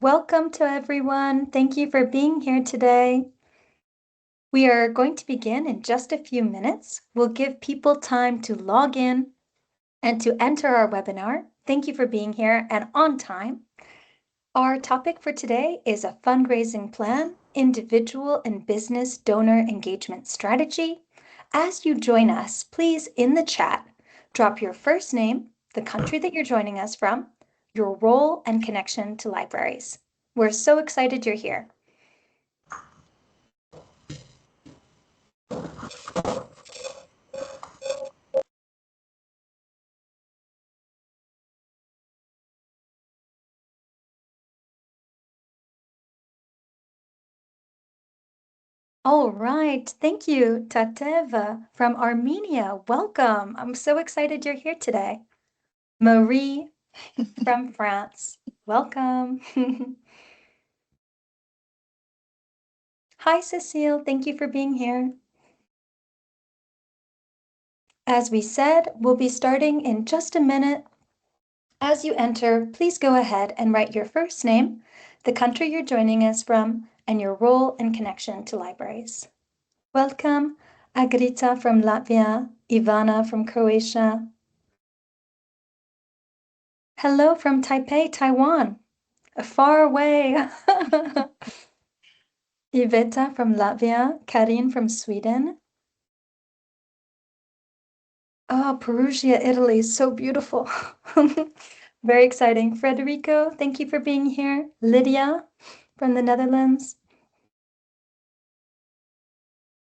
Welcome to everyone. Thank you for being here today. We are going to begin in just a few minutes. We'll give people time to log in and to enter our webinar. Thank you for being here and on time. Our topic for today is a fundraising plan, individual and business donor engagement strategy. As you join us, please in the chat, drop your first name, the country that you're joining us from, your role and connection to libraries. We're so excited you're here. All right, thank you, Tateva from Armenia. Welcome. I'm so excited you're here today. Marie from France. Welcome. Hi, Cecile. Thank you for being here. As we said, we'll be starting in just a minute. As you enter, please go ahead and write your first name, the country you're joining us from, and your role and connection to libraries. Welcome, Agrita from Latvia, Ivana from Croatia. Hello from Taipei, Taiwan. Far away. Iveta from Latvia, Karin from Sweden. Oh, Perugia, Italy, so beautiful. Very exciting. Federico, thank you for being here. Lydia from the Netherlands.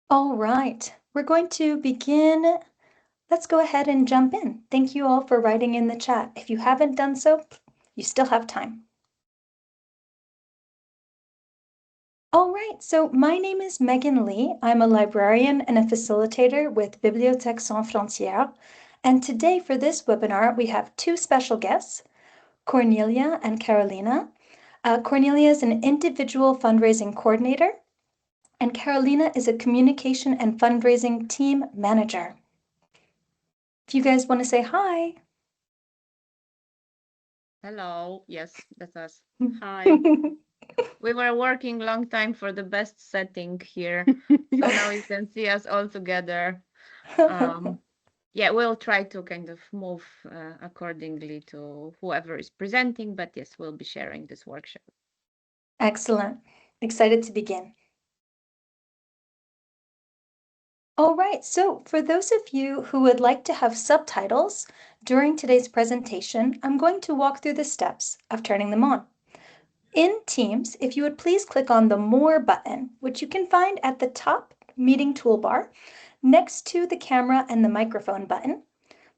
All right, we're going to begin. Let's go ahead and jump in. Thank you all for writing in the chat. If you haven't done so, you still have time. All right, so my name is Megan Lee. I'm a librarian and a facilitator with Bibliothèques Sans Frontières. And today for this webinar, we have two special guests, Kornelia and Karolina. Kornelia is an individual fundraising coordinator, and Karolina is a communication and fundraising team manager. If you guys want to say hi. Hello, yes, that's us. Hi. We were working long time for the best setting here, so now you can see us all together. Yeah, we'll try to kind of move accordingly to whoever is presenting, but yes, we'll be sharing this workshop. Excellent. Excited to begin. All right, so for those of you who would like to have subtitles during today's presentation, I'm going to walk through the steps of turning them on. In Teams, if you would please click on the More button, which you can find at the top meeting toolbar, next to the camera and the microphone button,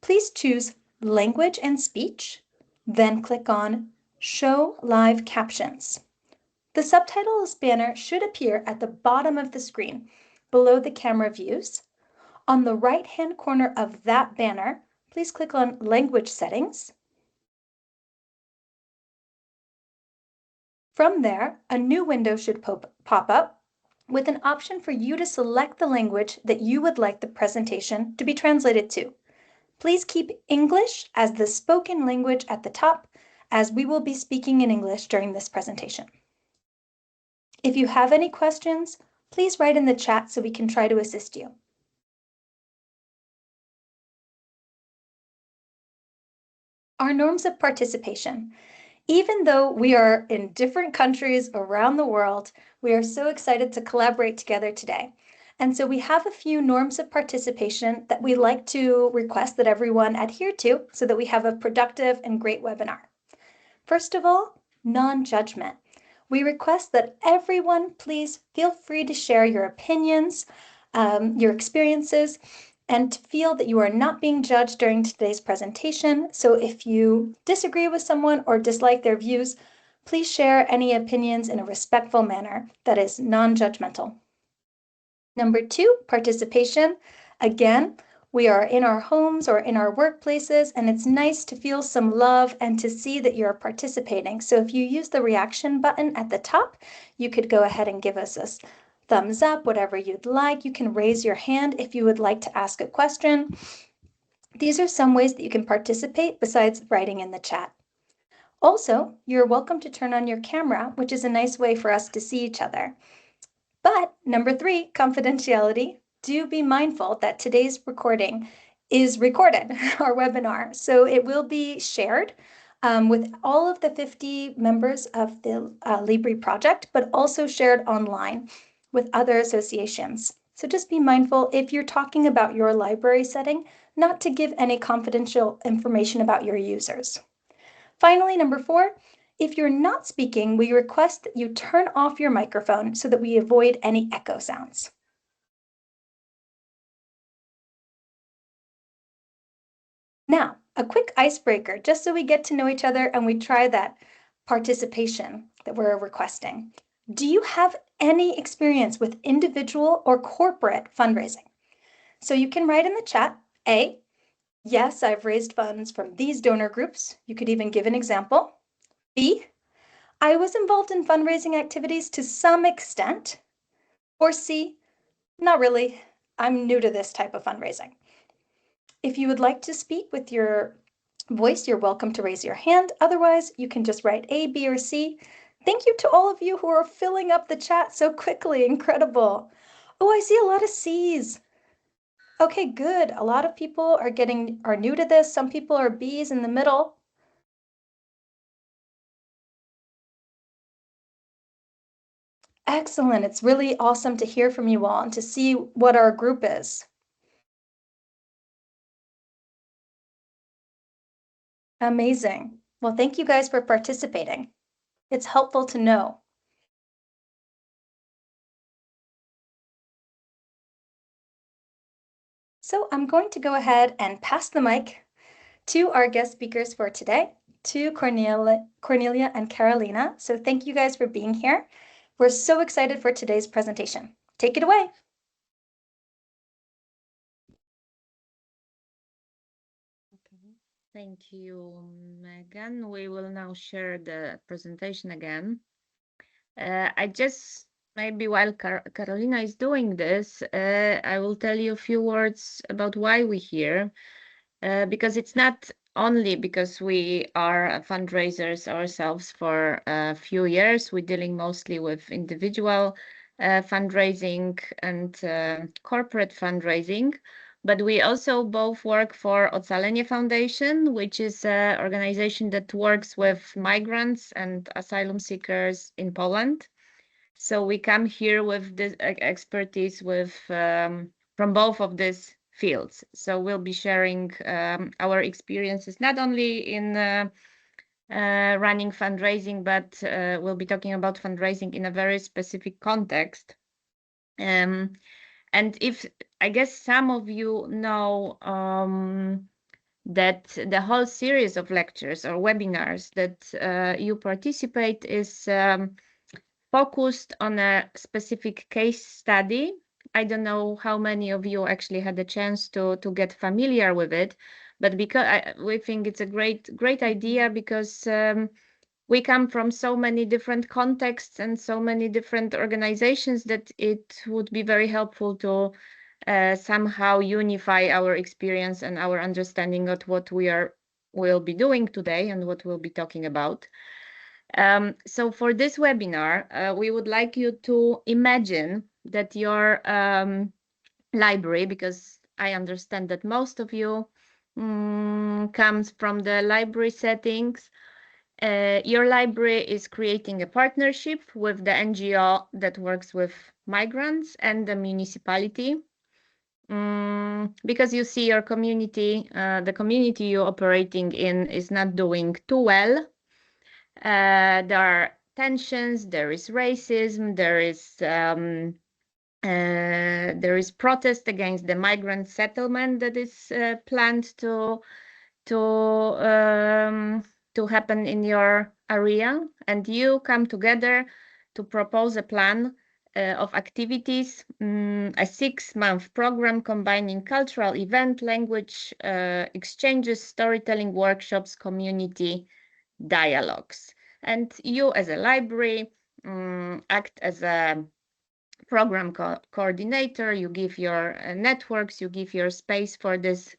please choose Language and Speech, then click on Show Live Captions. The subtitles banner should appear at the bottom of the screen, below the camera views. On the right-hand corner of that banner, please click on Language Settings. From there, a new window should pop up with an option for you to select the language that you would like the presentation to be translated to. Please keep English as the spoken language at the top, as we will be speaking in English during this presentation. If you have any questions, please write in the chat so we can try to assist you. Our norms of participation. Even though we are in different countries around the world, we are so excited to collaborate together today. And so we have a few norms of participation that we like to request that everyone adhere to so that we have a productive and great webinar. First of all, non-judgment. We request that everyone please feel free to share your opinions, your experiences, and to feel that you are not being judged during today's presentation. So if you disagree with someone or dislike their views, please share any opinions in a respectful manner that is non-judgmental. Number 2, participation. Again, we are in our homes or in our workplaces, and it's nice to feel some love and to see that you're participating. So if you use the reaction button at the top, you could go ahead and give us a thumbs up, whatever you'd like. You can raise your hand if you would like to ask a question. These are some ways that you can participate besides writing in the chat. Also, you're welcome to turn on your camera, which is a nice way for us to see each other. But number 3, confidentiality. Do be mindful that today's recording is recorded, our webinar. So it will be shared with all of the 50 members of the LiBri project, but also shared online with other associations. So just be mindful if you're talking about your library setting, not to give any confidential information about your users. Finally, number 4, if you're not speaking, we request that you turn off your microphone so that we avoid any echo sounds. Now, a quick icebreaker, just so we get to know each other and we try that participation that we're requesting. Do you have any experience with individual or corporate fundraising? So you can write in the chat, A, yes, I've raised funds from these donor groups. You could even give an example. B, I was involved in fundraising activities to some extent. Or C, not really. I'm new to this type of fundraising. If you would like to speak with your voice, you're welcome to raise your hand. Otherwise, you can just write A, B, or C. Thank you to all of you who are filling up the chat so quickly. Incredible. Oh, I see a lot of C's. Okay, good. A lot of people are new to this. Some people are B's in the middle. Excellent. It's really awesome to hear from you all and to see what our group is. Amazing. Well, thank you guys for participating. It's helpful to know. So I'm going to go ahead and pass the mic to our guest speakers for today, to Kornelia and Karolina. So thank you guys for being here. We're so excited for today's presentation. Take it away. Okay. Thank you, Megan. We will now share the presentation again. I just, maybe while Karolina is doing this, I will tell you a few words about why we're here. Because it's not only because we are fundraisers ourselves for a few years. We're dealing mostly with individual fundraising and corporate fundraising. But we also both work for Ocalenie Foundation, which is an organization that works with migrants and asylum seekers in Poland. So we come here with this expertise from both of these fields. So we'll be sharing our experiences not only in running fundraising, but we'll be talking about fundraising in a very specific context. And if I guess some of you know that the whole series of lectures or webinars that you participate is focused on a specific case study. I don't know how many of you actually had the chance to get familiar with it, but because we think it's a great idea because we come from so many different contexts and so many different organizations that it would be very helpful to somehow unify our experience and our understanding of what will be doing today and what we'll be talking about. So for this webinar, we would like you to imagine that your library, because I understand that most of you comes from the library settings. Your library is creating a partnership with the NGO that works with migrants and the municipality. Because you see your community, the community you're operating in is not doing too well. There are tensions, there is racism, there is protest against the migrant settlement that is planned to happen in your area, and you come together to propose a plan of activities, a 6-month program combining cultural event, language exchanges, storytelling workshops, community dialogues. And you as a library act as a program coordinator. You give your networks, you give your space for these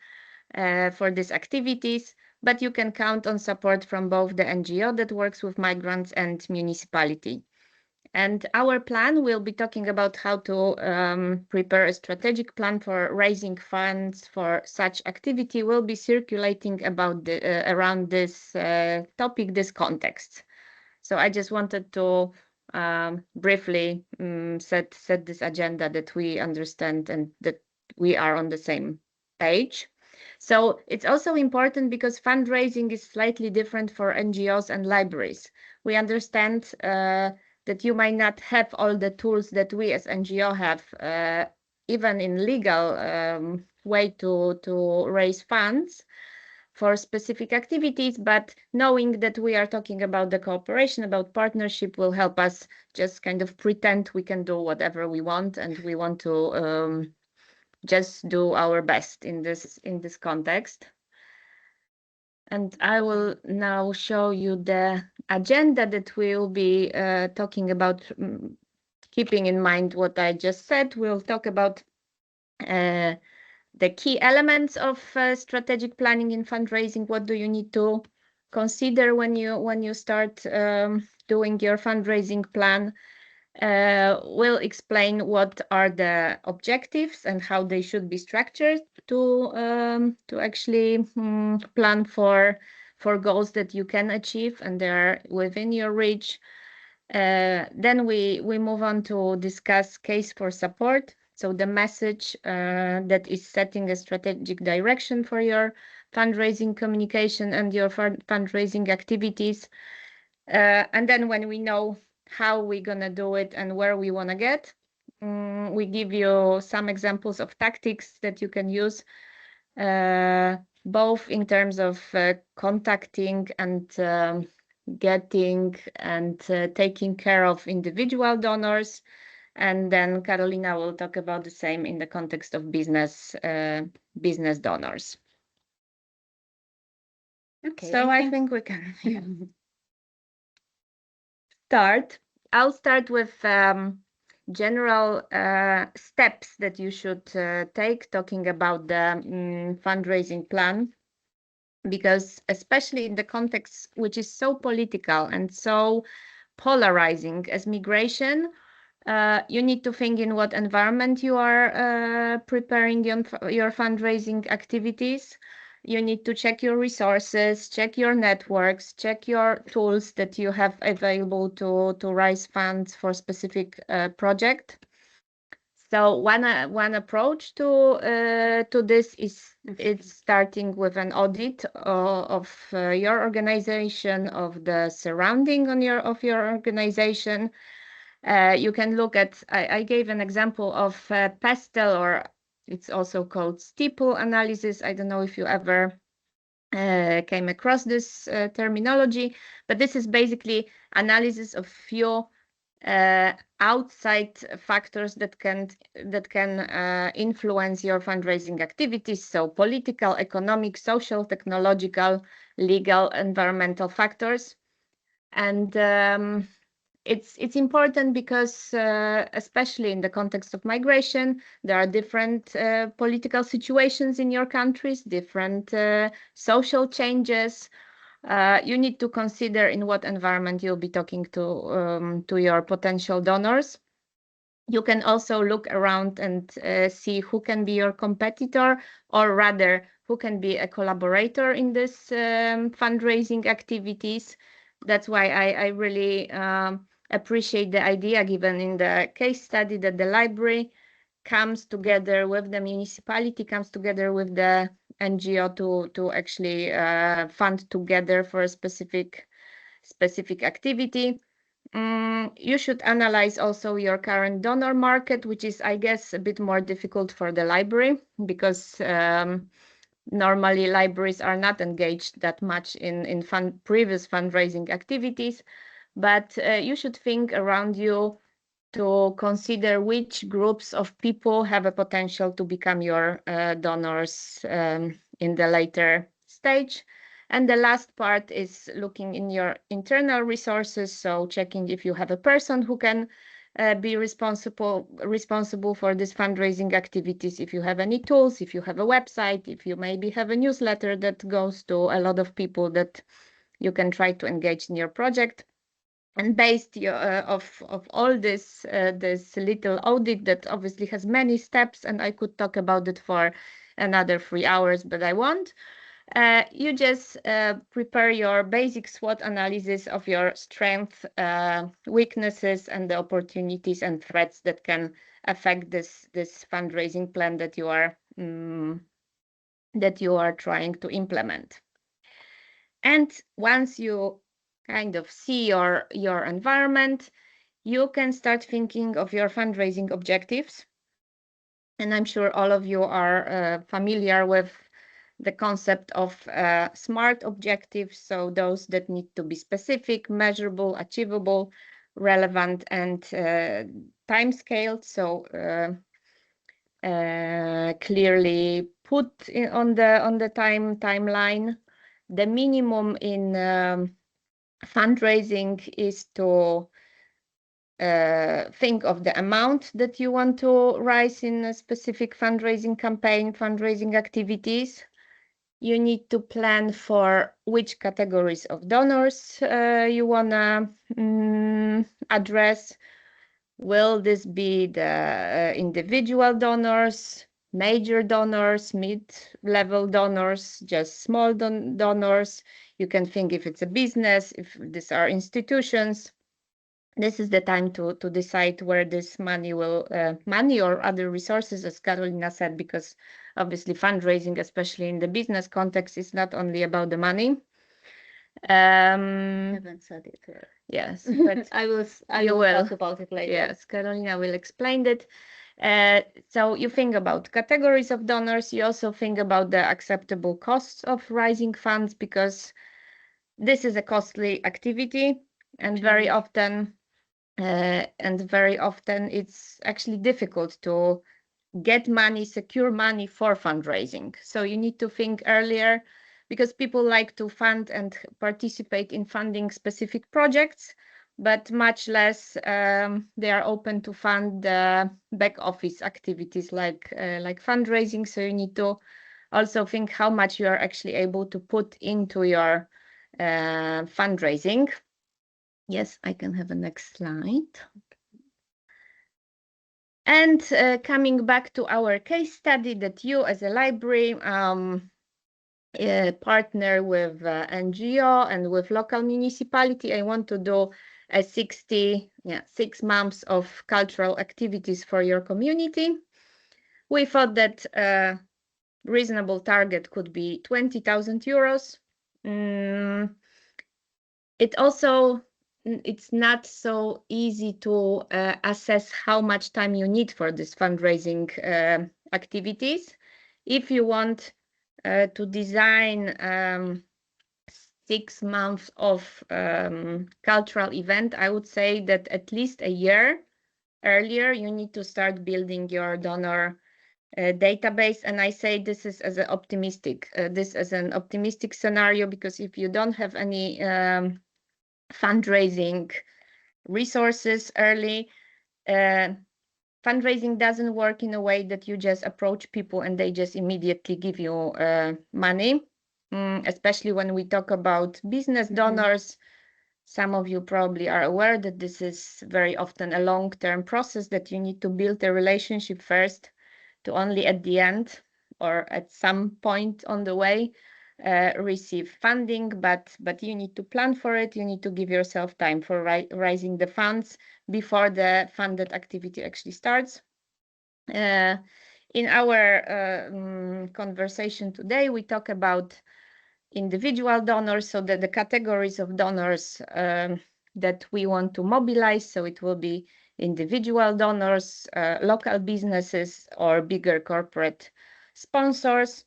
activities, but you can count on support from both the NGO that works with migrants and municipality. And our plan will be talking about how to prepare a strategic plan for raising funds for such activity. Will be circulating about around this topic, this context. So I just wanted to briefly set this agenda that we understand and that we are on the same page. So it's also important because fundraising is slightly different for NGOs and libraries. We understand that you might not have all the tools that we as NGO have, even in legal way to raise funds for specific activities, but knowing that we are talking about the cooperation, about partnership, will help us just kind of pretend we can do whatever we want, and we want to just do our best in this context. And I will now show you the agenda that we'll be talking about, keeping in mind what I just said. We'll talk about the key elements of strategic planning in fundraising. What do you need to consider when you start doing your fundraising plan? We'll explain what are the objectives and how they should be structured to actually plan for goals that you can achieve and they are within your reach. Then we move on to discuss case for support. So the message that is setting a strategic direction for your fundraising communication and your fundraising activities. And then when we know how we're gonna do it and where we wanna get, we give you some examples of tactics that you can use, both in terms of contacting and getting and taking care of individual donors. And then Karolina will talk about the same in the context of business donors. Okay. So I think we can start. I'll start with general steps that you should take, talking about the fundraising plan, because especially in the context which is so political and so polarizing as migration, you need to think in what environment you are preparing your fundraising activities. You need to check your resources, check your networks, check your tools that you have available to raise funds for specific project. So one approach to this is it's starting with an audit of your organization, of the surrounding of your organization. You can look at, I gave an example of PESTEL, or it's also called steeple analysis. I don't know if you ever came across this terminology, but this is basically analysis of few outside factors that can influence your fundraising activities. So political, economic, social, technological, legal, environmental factors. And it's important because especially in the context of migration, there are different political situations in your countries, different social changes. You need to consider in what environment you'll be talking to your potential donors. You can also look around and see who can be your competitor, or rather who can be a collaborator in this fundraising activities. That's why I really appreciate the idea given in the case study that the library comes together with the municipality, comes together with the NGO to actually fund together for a specific activity. You should analyze also your current donor market, which is, I guess, a bit more difficult for the library because normally libraries are not engaged that much in previous fundraising activities. But you should think around you to consider which groups of people have a potential to become your donors in the later stage. And the last part is looking in your internal resources, so checking if you have a person who can be responsible for these fundraising activities. If you have any tools, if you have a website, if you maybe have a newsletter that goes to a lot of people that you can try to engage in your project. And based of all this this little audit that obviously has many steps, and I could talk about it for another 3 hours, but I won't. You just prepare your basic SWOT analysis of your strengths, weaknesses, and the opportunities and threats that can affect this fundraising plan that you are trying to implement. And once you kind of see your environment, you can start thinking of your fundraising objectives. And I'm sure all of you are familiar with the concept of SMART objectives. So those that need to be specific, measurable, achievable, relevant, and time-scaled. So clearly put on the timeline. The minimum in fundraising is to think of the amount that you want to raise in a specific fundraising campaign, fundraising activities. You need to plan for which categories of donors you want to address. Will this be the individual donors, major donors, mid-level donors, just small donors? You can think if it's a business, if these are institutions. This is the time to decide where this money will, money or other resources, as Karolina said, because obviously fundraising, especially in the business context, is not only about the money. I haven't said it. Yes, but I will talk about it later. Yes, Karolina will explain it. So you think about categories of donors. You also think about the acceptable costs of raising funds, because this is a costly activity, and very often it's actually difficult to get money, secure money for fundraising. So you need to think earlier, because people like to fund and participate in funding specific projects, but much less they are open to fund the back office activities like fundraising. So you need to also think how much you are actually able to put into your fundraising. Yes, I can have a next slide. And coming back to our case study, that you as a library partner with NGO and with local municipality, I want to do a 6 months of cultural activities for your community. We thought that a reasonable target could be 20,000 euros. It's not so easy to assess how much time you need for this fundraising activities. If you want to design 6 months of cultural event, I would say that at least a year earlier you need to start building your donor database. And I say this is as an optimistic scenario, because if you don't have any fundraising resources early, fundraising doesn't work in a way that you just approach people and they just immediately give you money, especially when we talk about business donors. Some of you probably are aware that this is very often a long-term process, that you need to build a relationship first to only at the end or at some point on the way receive funding, but you need to plan for it. You need to give yourself time for raising the funds before the funded activity actually starts. In our conversation today, we talk about individual donors, so that the categories of donors that we want to mobilize. So it will be individual donors, local businesses, or bigger corporate sponsors.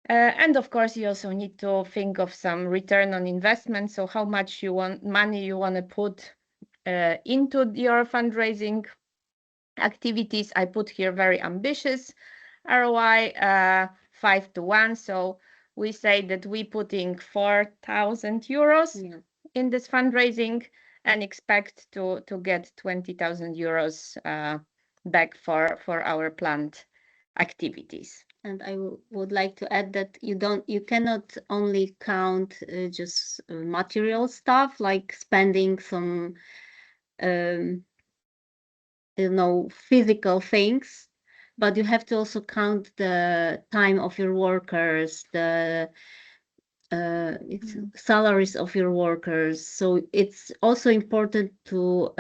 And of course, you also need to think of some return on investment. So how much money you want to put into your fundraising activities. I put here very ambitious ROI, 5 to 1. So we say that we putting 4,000 euros in this fundraising, and expect to get 20,000 euros back for our planned activities. And I would like to add that you cannot only count just material stuff like spending some physical things, but you have to also count the time of your workers, the salaries of your workers. So it's also important to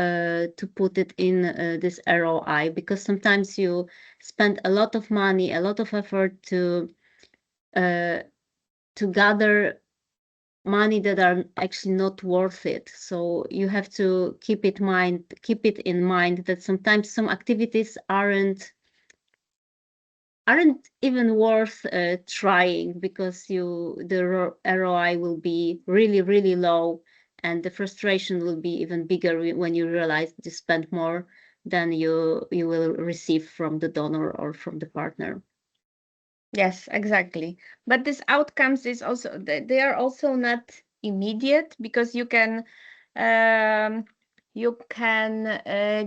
put it in this ROI, because sometimes you spend a lot of money, a lot of effort to gather money that are actually not worth it. So you have to keep it in mind that sometimes some activities aren't even worth trying, because the ROI will be really, really low, and the frustration will be even bigger when you realize you spend more than you will receive from the donor or from the partner. Yes, exactly. But these outcomes is also they are also not immediate, because you can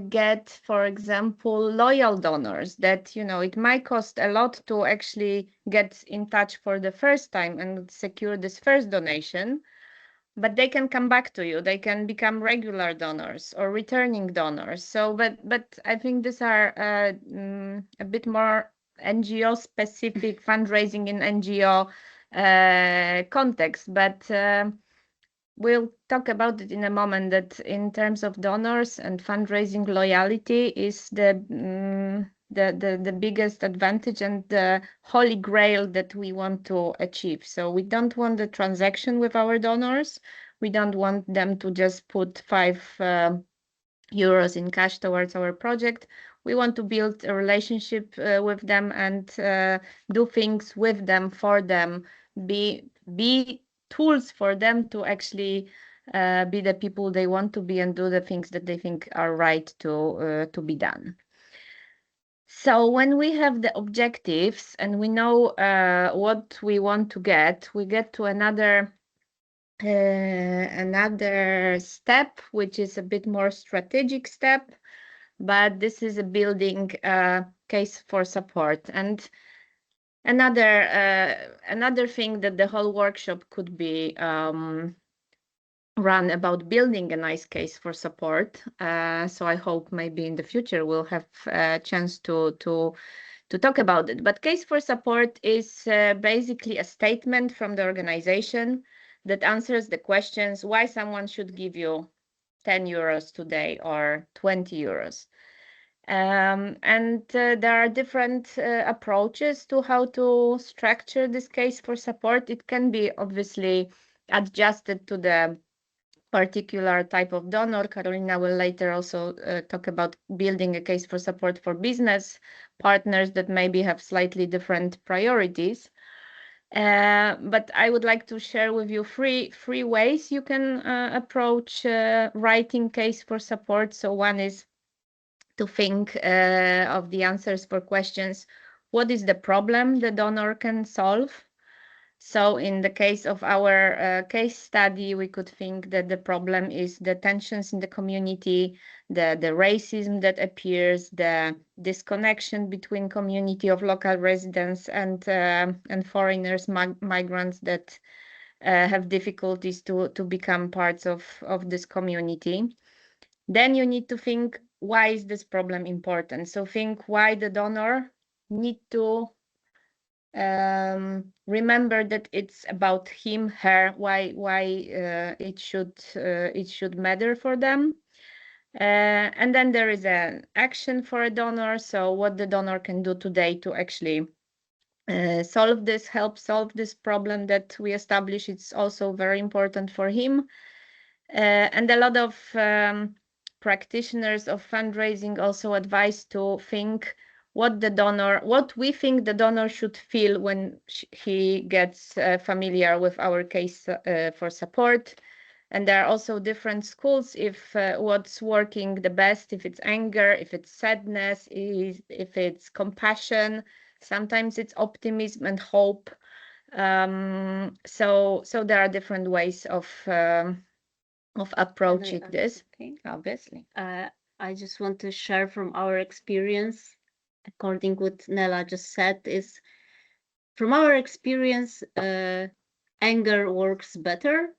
get, for example, loyal donors that, it might cost a lot to actually get in touch for the first time and secure this first donation, but they can come back to you. They can become regular donors or returning donors. So, but I think these are a bit more NGO specific fundraising in NGO context, but we'll talk about it in a moment, that in terms of donors and fundraising, loyalty is the biggest advantage and the holy grail that we want to achieve. So we don't want the transaction with our donors. We don't want them to just put 5 euros in cash towards our project. We want to build a relationship with them and do things with them, for them, be tools for them to actually be the people they want to be and do the things that they think are right to be done. So when we have the objectives and we know what we want to get, we get to another step, which is a bit more strategic step, but this is a building case for support. And another thing that the whole workshop could be run about building a nice case for support. So I hope maybe in the future we'll have a chance to talk about it. But case for support is basically a statement from the organization that answers the questions why someone should give you 10 euros today or 20 euros. And there are different approaches to how to structure this case for support. It can be obviously adjusted to the particular type of donor. Karolina will later also talk about building a case for support for business partners that maybe have slightly different priorities. But I would like to share with you three ways you can approach writing case for support. So one is to think of the answers for questions. What is the problem the donor can solve? So in the case of our case study, we could think that the problem is the tensions in the community, the racism that appears, the disconnection between community of local residents and foreigners, migrants that have difficulties to become parts of this community. Then you need to think, why is this problem important? So think why the donor need to remember that it's about him, her, why it should matter for them. And then there is an action for a donor. So what the donor can do today to actually help solve this problem that we establish. It's also very important for him. And a lot of practitioners of fundraising also advise to think what we think the donor should feel when he gets familiar with our case for support. And there are also different schools, if what's working the best, if it's anger, if it's sadness, if it's compassion, sometimes it's optimism and hope. So there are different ways of of approaching Can I this. okay? Obviously. I just want to share from our experience, according what Nella just said, is from our experience, anger works better.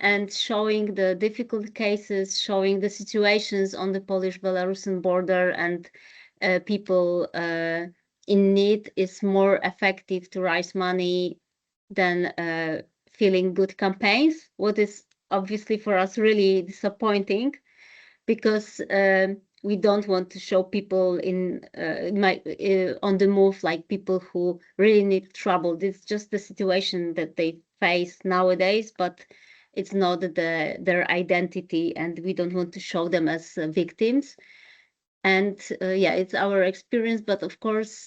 And showing the difficult cases, showing the situations on the Polish-Belarusian border and people in need is more effective to raise money than feeling good campaigns, what is obviously for us really disappointing, because we don't want to show people on the move, like people who really need trouble. This is just the situation that they face nowadays, but it's not their identity, and we don't want to show them as victims. And yeah, it's our experience, but of course,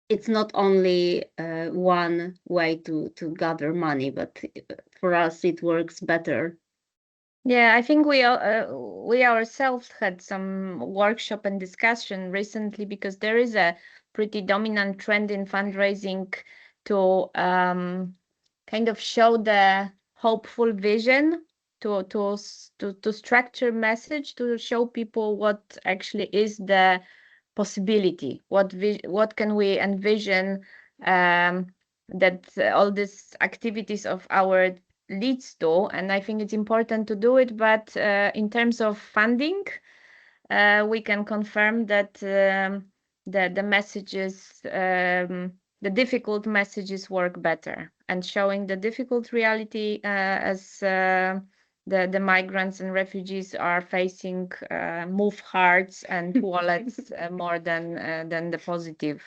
it's not only one way to gather money, but for us it works better. Yeah, I think we ourselves had some workshop and discussion recently, because there is a pretty dominant trend in fundraising to kind of show the hopeful vision, to structure message, to show people what actually is the possibility, what can we envision, that all these activities of our leads to. And I think it's important to do it, but in terms of funding, we can confirm that the messages, the difficult messages work better, and showing the difficult reality, as the migrants and refugees are facing, move hearts and wallets more than the positive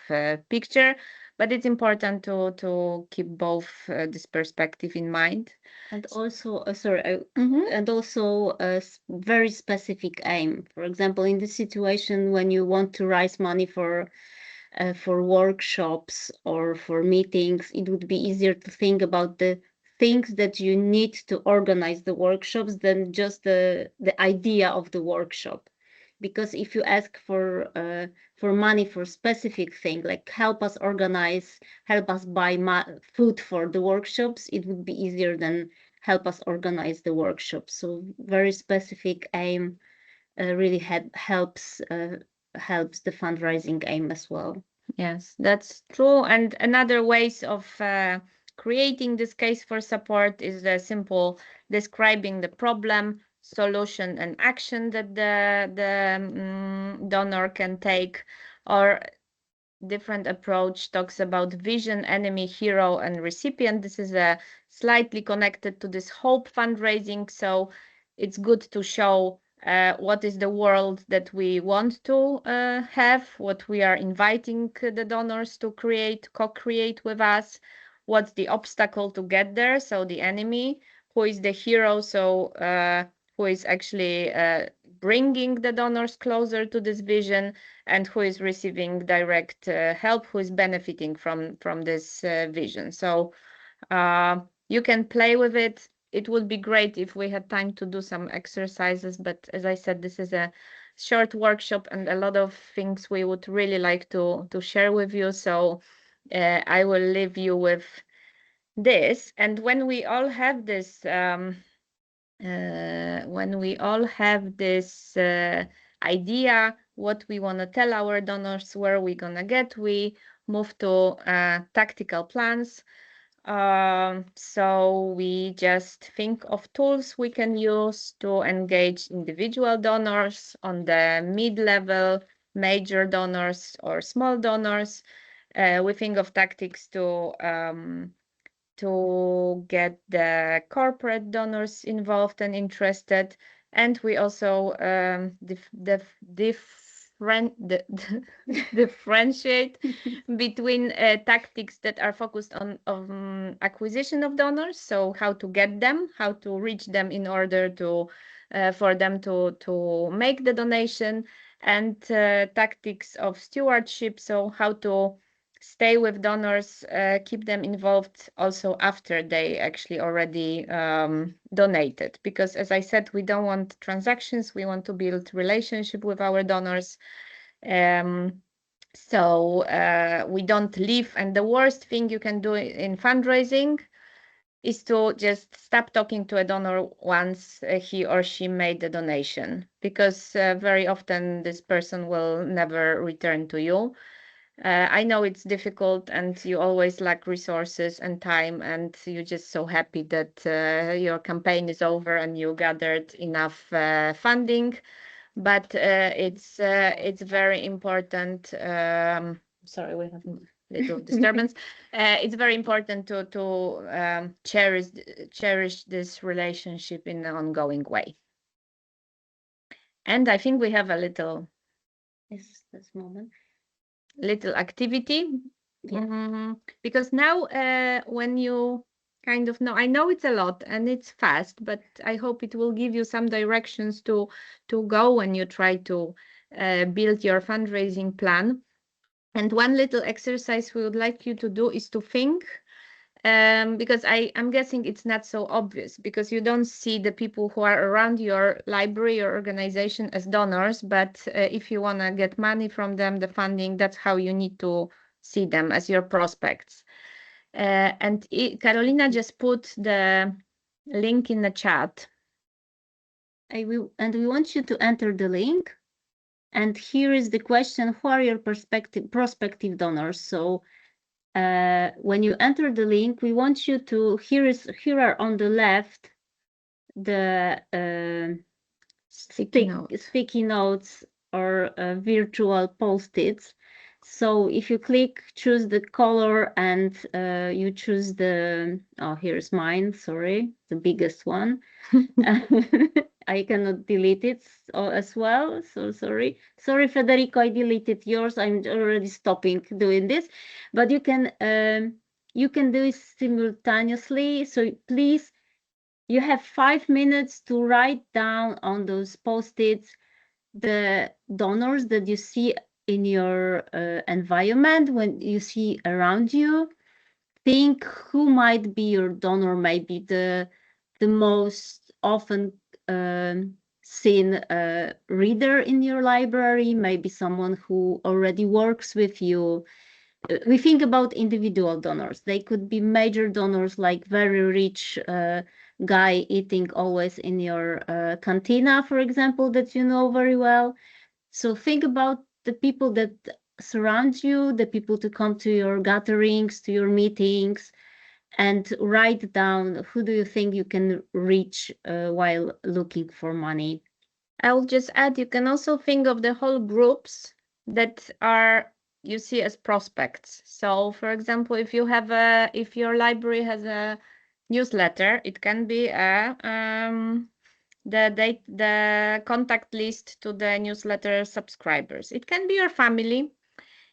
picture. But it's important to keep both this perspective in mind. And also, Mhm. and also a very specific aim. For example, in the situation when you want to raise money for workshops or for meetings, it would be easier to think about the things that you need to organize the workshops than just the idea of the workshop. Because if you ask for money for specific thing, like help us organize, help us buy food for the workshops, it would be easier than help us organize the workshops. So very specific aim really helps the fundraising aim as well. Yes, that's true. And another ways of creating this case for support is the simple describing the problem, solution, and action that the donor can take. Or different approach talks about vision, enemy, hero, and recipient. This is a slightly connected to this hope fundraising. So it's good to show what is the world that we want to have, what we are inviting the donors to create, co-create with us, what's the obstacle to get there, so the enemy, who is the hero, so who is actually bringing the donors closer to this vision, and who is receiving direct help, who is benefiting from this vision. So you can play with it. It would be great if we had time to do some exercises, but as I said, this is a short workshop and a lot of things we would really like to share with you. So I will leave you with this. And when we all have this idea what we want to tell our donors, where we're gonna get, we move to tactical plans. So we just think of tools we can use to engage individual donors on the mid-level, major donors, or small donors. We think of tactics to get the corporate donors involved and interested. And we also differentiate between tactics that are focused on acquisition of donors, so how to get them, how to reach them in order to for them to make the donation, and tactics of stewardship, so how to stay with donors, keep them involved also after they actually already donated. Because as I said, we don't want transactions, we want to build relationship with our donors. So we don't leave. And the worst thing you can do in fundraising is to just stop talking to a donor once he or she made a donation, because very often this person will never return to you. I know it's difficult and you always lack resources and time, and you're just so happy that your campaign is over and you gathered enough funding. But it's very important. Sorry, we have a little disturbance. It's very important to cherish this relationship in an ongoing way. And I think we have a little this moment little activity. Because now when you kind of know, I know it's a lot and it's fast, but I hope it will give you some directions to go when you try to build your fundraising plan. And one little exercise we would like you to do is to think, because I'm guessing it's not so obvious, because you don't see the people who are around your library or organization as donors, but if you want to get money from them, the funding, that's how you need to see them, as your prospects. And Karolina just put the link in the chat. We want you to enter the link. And here is the question: who are your prospective donors? So when you enter the link, we want you to, here are on the left the sticky notes or virtual post-its. So if you click, choose the color, and you choose the, oh, here's mine, sorry, the biggest one. I cannot delete it as well, so sorry. Sorry, Federico, I deleted yours. I'm already stopping doing this, but you can do it simultaneously. So please, you have 5 minutes to write down on those post-its the donors that you see in your environment, when you see around you. Think who might be your donor, maybe the most often seen reader in your library, maybe someone who already works with you. We think about individual donors. They could be major donors, like very rich guy eating always in your cantina, for example, that you know very well. So think about the people that surround you, the people to come to your gatherings, to your meetings, and write down who do you think you can reach while looking for money. I will just add, you can also think of the whole groups that are you see as prospects. So for example, if your library has a newsletter, it can be the contact list to the newsletter subscribers. It can be your family.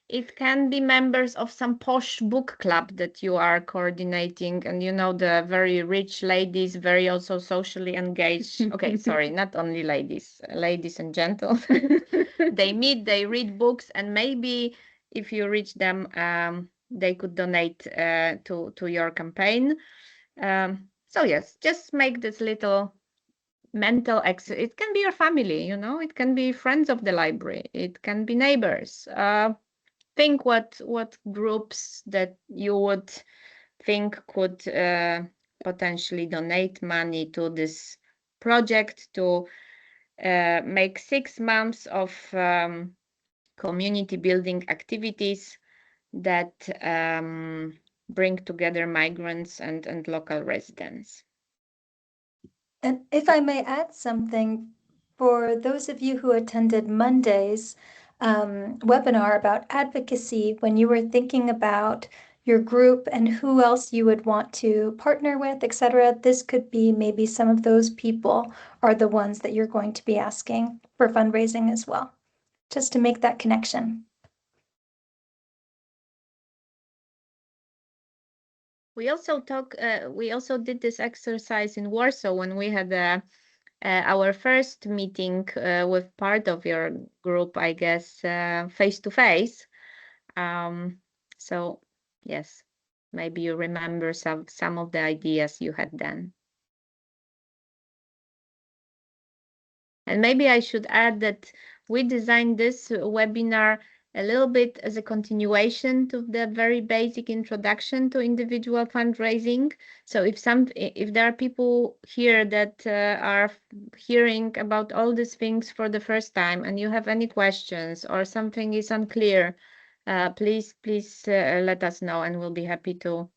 It can be members of some posh book club that you are coordinating, and the very rich ladies, very also socially engaged. Okay, sorry, not only ladies and gentlemen. They meet, they read books, and maybe if you reach them, they could donate to your campaign. So yes, just make this little mental exercise. It can be your family, it can be friends of the library, it can be neighbors. Think what groups that you would think could potentially donate money to this project to make 6 months of community building activities that bring together migrants and local residents. And if I may add something, for those of you who attended Monday's webinar about advocacy, when you were thinking about your group and who else you would want to partner with, etc., this could be maybe some of those people are the ones that you're going to be asking for fundraising as well, just to make that connection. We also did this exercise in Warsaw when we had our first meeting with part of your group, I guess, face to face. So yes, maybe you remember some of the ideas you had then. And maybe I should add that we designed this webinar a little bit as a continuation to the very basic introduction to individual fundraising. So if there are people here that are hearing about all these things for the first time and you have any questions or something is unclear, please let us know and we'll be happy to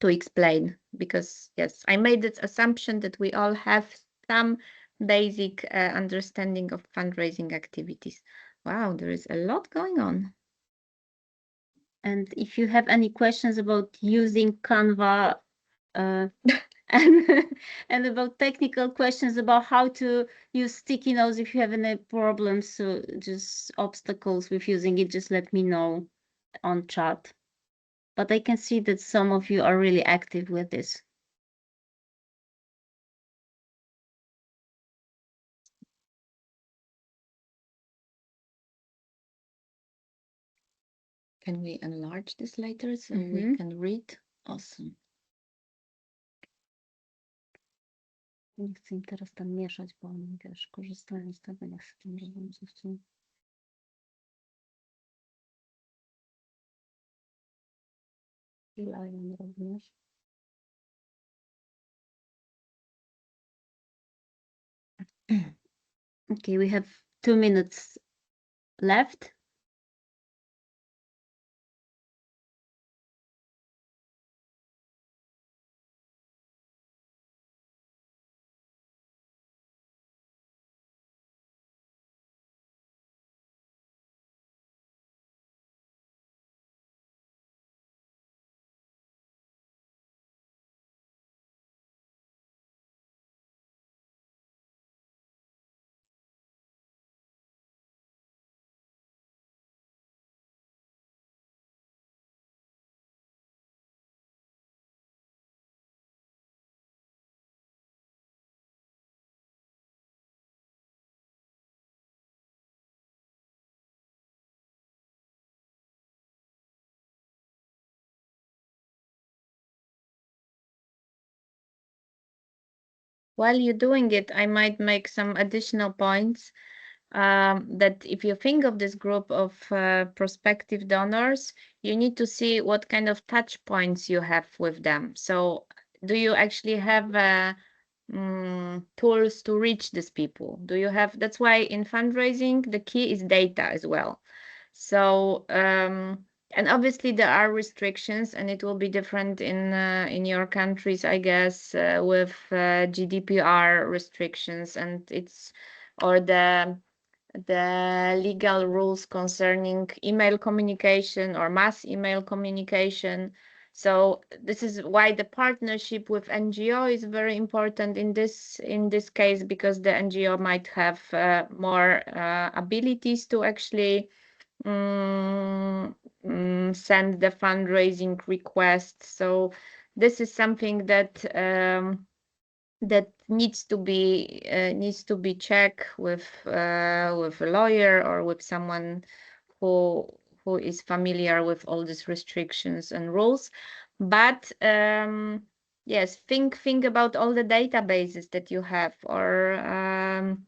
explain, because yes, I made this assumption that we all have some basic understanding of fundraising activities. Wow, there is a lot going on. And if you have any questions about using Canva and, and about technical questions about how to use sticky notes, if you have any problems, so just obstacles with using it, just let me know on chat. But I can see that some of you are really active with this. Can we enlarge this later so we can read? Awesome. Nie chcę im teraz tam mieszać, bo oni też korzystają z tego, nie chcę tym robić. Ilają również. Okay, we have 2 minutes left. While you're doing it, I might make some additional points. That if you think of this group of prospective donors, you need to see what kind of touch points you have with them. So do you actually have tools to reach these people? Do you have, that's why in fundraising, the key is data as well. So, and obviously there are restrictions and it will be different in your countries, I guess, with GDPR restrictions, and it's, or the legal rules concerning email communication or mass email communication. So this is why the partnership with NGO is very important in this case, because the NGO might have more abilities to actually send the fundraising request. So this is something that that needs to be checked with a lawyer or with someone who is familiar with all these restrictions and rules. But yes, think about all the databases that you have, or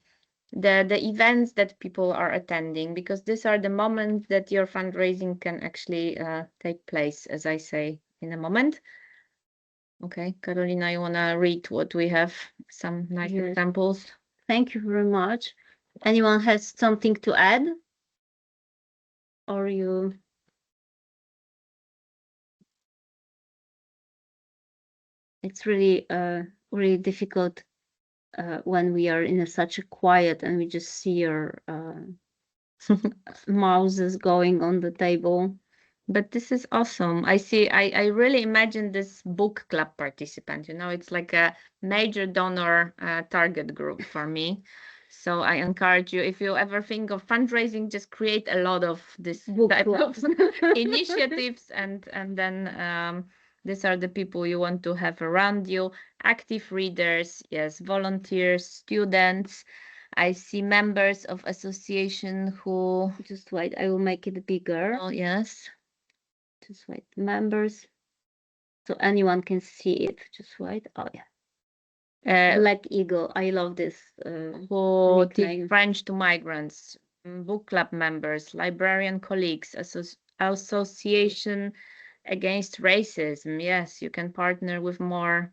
the events that people are attending, because these are the moments that your fundraising can actually take place, as I say in a moment. Okay, Karolina, you want to read what we have, some nice examples? Thank you very much. Anyone has something to add? Or you? It's really really difficult when we are in such a quiet and we just see your mouses going on the table. But this is awesome. I really imagine this book club participant, it's like a major donor target group for me. So I encourage you, if you ever think of fundraising, just create a lot of this type of initiatives, and then these are the people you want to have around you. Active readers, yes, volunteers, students. I see members of association who... Just wait, I will make it bigger. Oh, yes. Just wait, members. So anyone can see it. Just wait. Oh, yeah. Black Eagle. I love this. Who teach French to migrants. book club members, librarian colleagues, association against racism. Yes, you can partner with more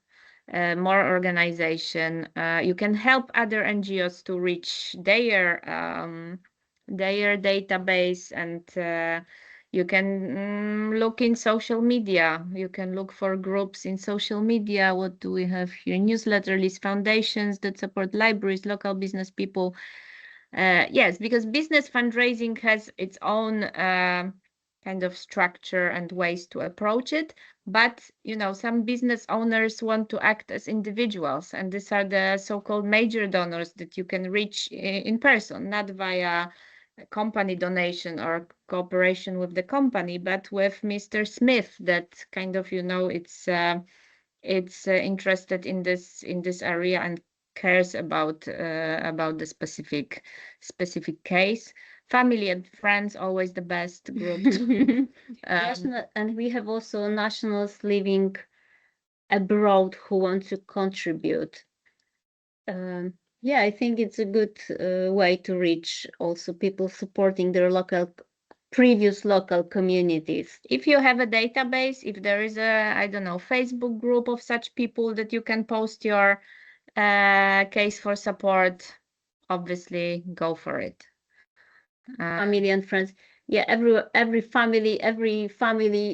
organization. You can help other NGOs to reach their database, and you can look in social media. You can look for groups in social media. What do we have here? Newsletter list, foundations that support libraries, local business people. Yes, because business fundraising has its own kind of structure and ways to approach it. But, some business owners want to act as individuals, and these are the so-called major donors that you can reach in person, not via company donation or cooperation with the company, but with Mr. Smith that kind of, it's interested in this area and cares about the specific case. Family and friends, always the best group. And we have also nationals living abroad who want to contribute. Yeah, I think it's a good way to reach also people supporting their previous local communities. If you have a database, if there is a, I don't know, Facebook group of such people that you can post your case for support, obviously go for it. Family and friends. Yeah, every family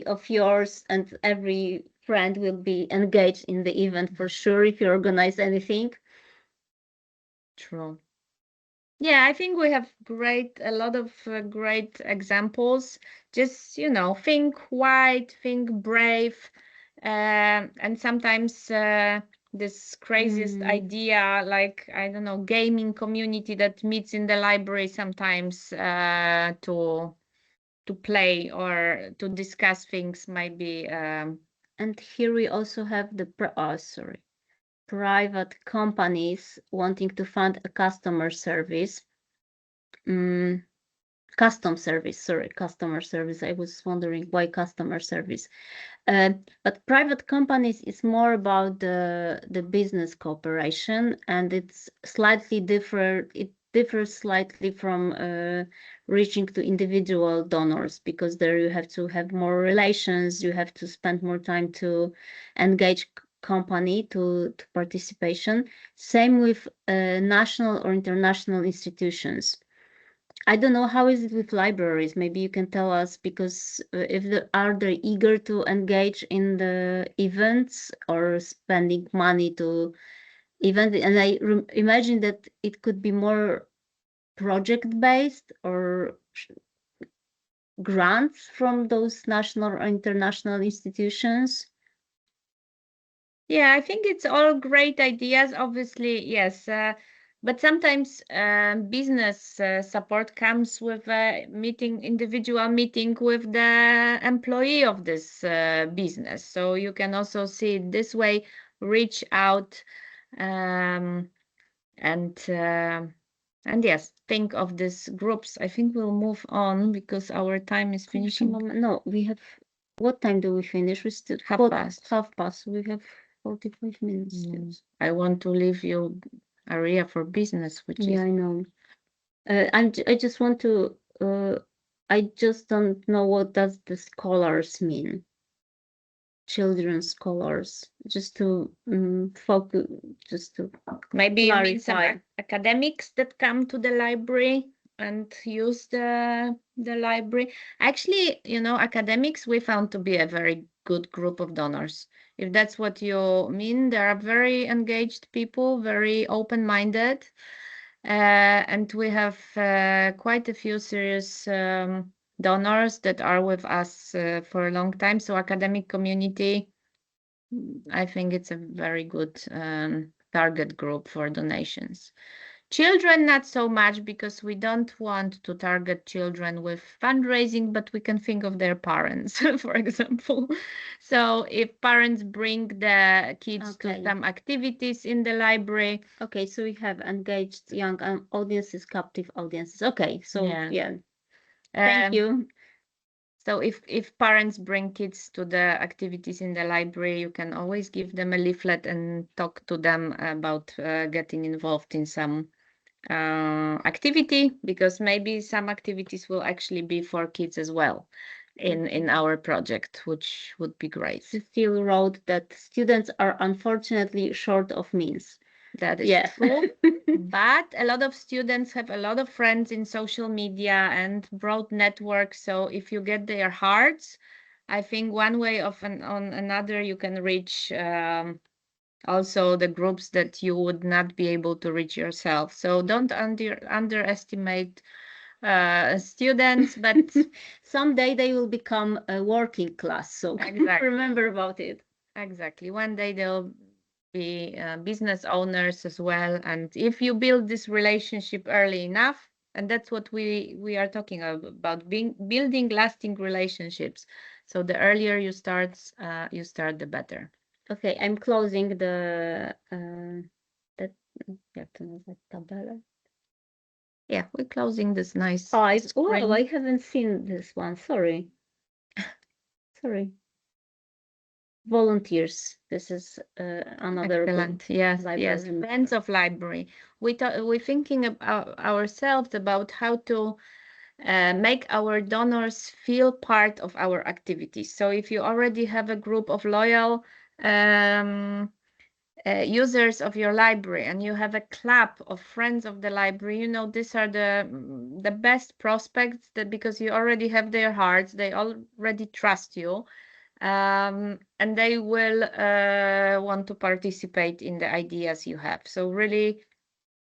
of yours and every friend will be engaged in the event for sure if you organize anything. True. Yeah, I think we have a lot of great examples. Just, think wide, think brave, and sometimes this craziest idea, like, I don't know, gaming community that meets in the library sometimes to play or to discuss things might be. And here we also have the private companies wanting to fund a customer service. Customer service. I was wondering why customer service. But private companies is more about the business cooperation, and it's slightly different. It differs slightly from reaching to individual donors, because there you have to have more relations, you have to spend more time to engage company to participation. Same with national or international institutions. I don't know, how is it with libraries? Maybe you can tell us, because are they eager to engage in the events or spending money to event? And I imagine that it could be more project-based or grants from those national or international institutions. Yeah, I think it's all great ideas, obviously, yes. But sometimes business support comes with a individual meeting with the employee of this business. So you can also see it this way, reach out, and yes, think of these groups. I think we'll move on because our time is finishing. No, we have. What time do we finish? We still half past. Half past. We have 45 minutes. I want to leave you area for business, which yeah, I know. I just want to. I just don't know what does the scholars mean. Children's scholars, just to focus, just to maybe clarify. You mean some academics that come to the library and use the library. Actually, academics we found to be a very good group of donors. If that's what you mean, there are very engaged people, very open-minded, and we have quite a few serious donors that are with us for a long time. So academic community, I think it's a very good target group for donations. Children, not so much, because we don't want to target children with fundraising, but we can think of their parents, for example. So if parents bring the kids to some activities in the library. Okay, so we have engaged young audiences, captive audiences. Okay, so yeah. Thank you. So if parents bring kids to the activities in the library, you can always give them a leaflet and talk to them about getting involved in some activity, because maybe some activities will actually be for kids as well in our project, which would be great. Still wrote that students are unfortunately short of means. That is true. But a lot of students have a lot of friends in social media and broad networks. So if you get their hearts, I think one way of on another you can reach also the groups that you would not be able to reach yourself. So don't underestimate students, but someday they will become a working class. So exactly. Remember about it. Exactly. One day they'll be business owners as well. And if you build this relationship early enough, and that's what we are talking about, building lasting relationships. So the earlier you start, the better. Okay, I'm closing the that jak to nazwać tabelę? Yeah, we're closing this nice Oh, screen. well, I haven't seen this one. Sorry. Sorry. Volunteers. This is another Excellent. Yes, library yes. member. Friends of library. We're thinking about ourselves about how to make our donors feel part of our activities. So if you already have a group of loyal users of your library and you have a club of friends of the library, you know, these are the best prospects, that because you already have their hearts, they already trust you, and they will want to participate in the ideas you have. So really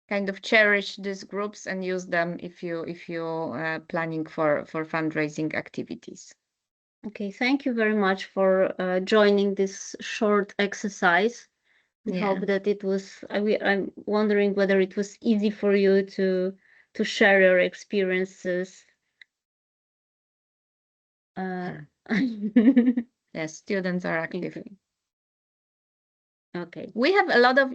kind of cherish these groups and use them if you planning for fundraising activities. Okay, thank you very much for joining this short exercise. We hope that it was. I'm wondering whether it was easy for you to share your experiences. Yes, students are active. Okay. We have a lot of,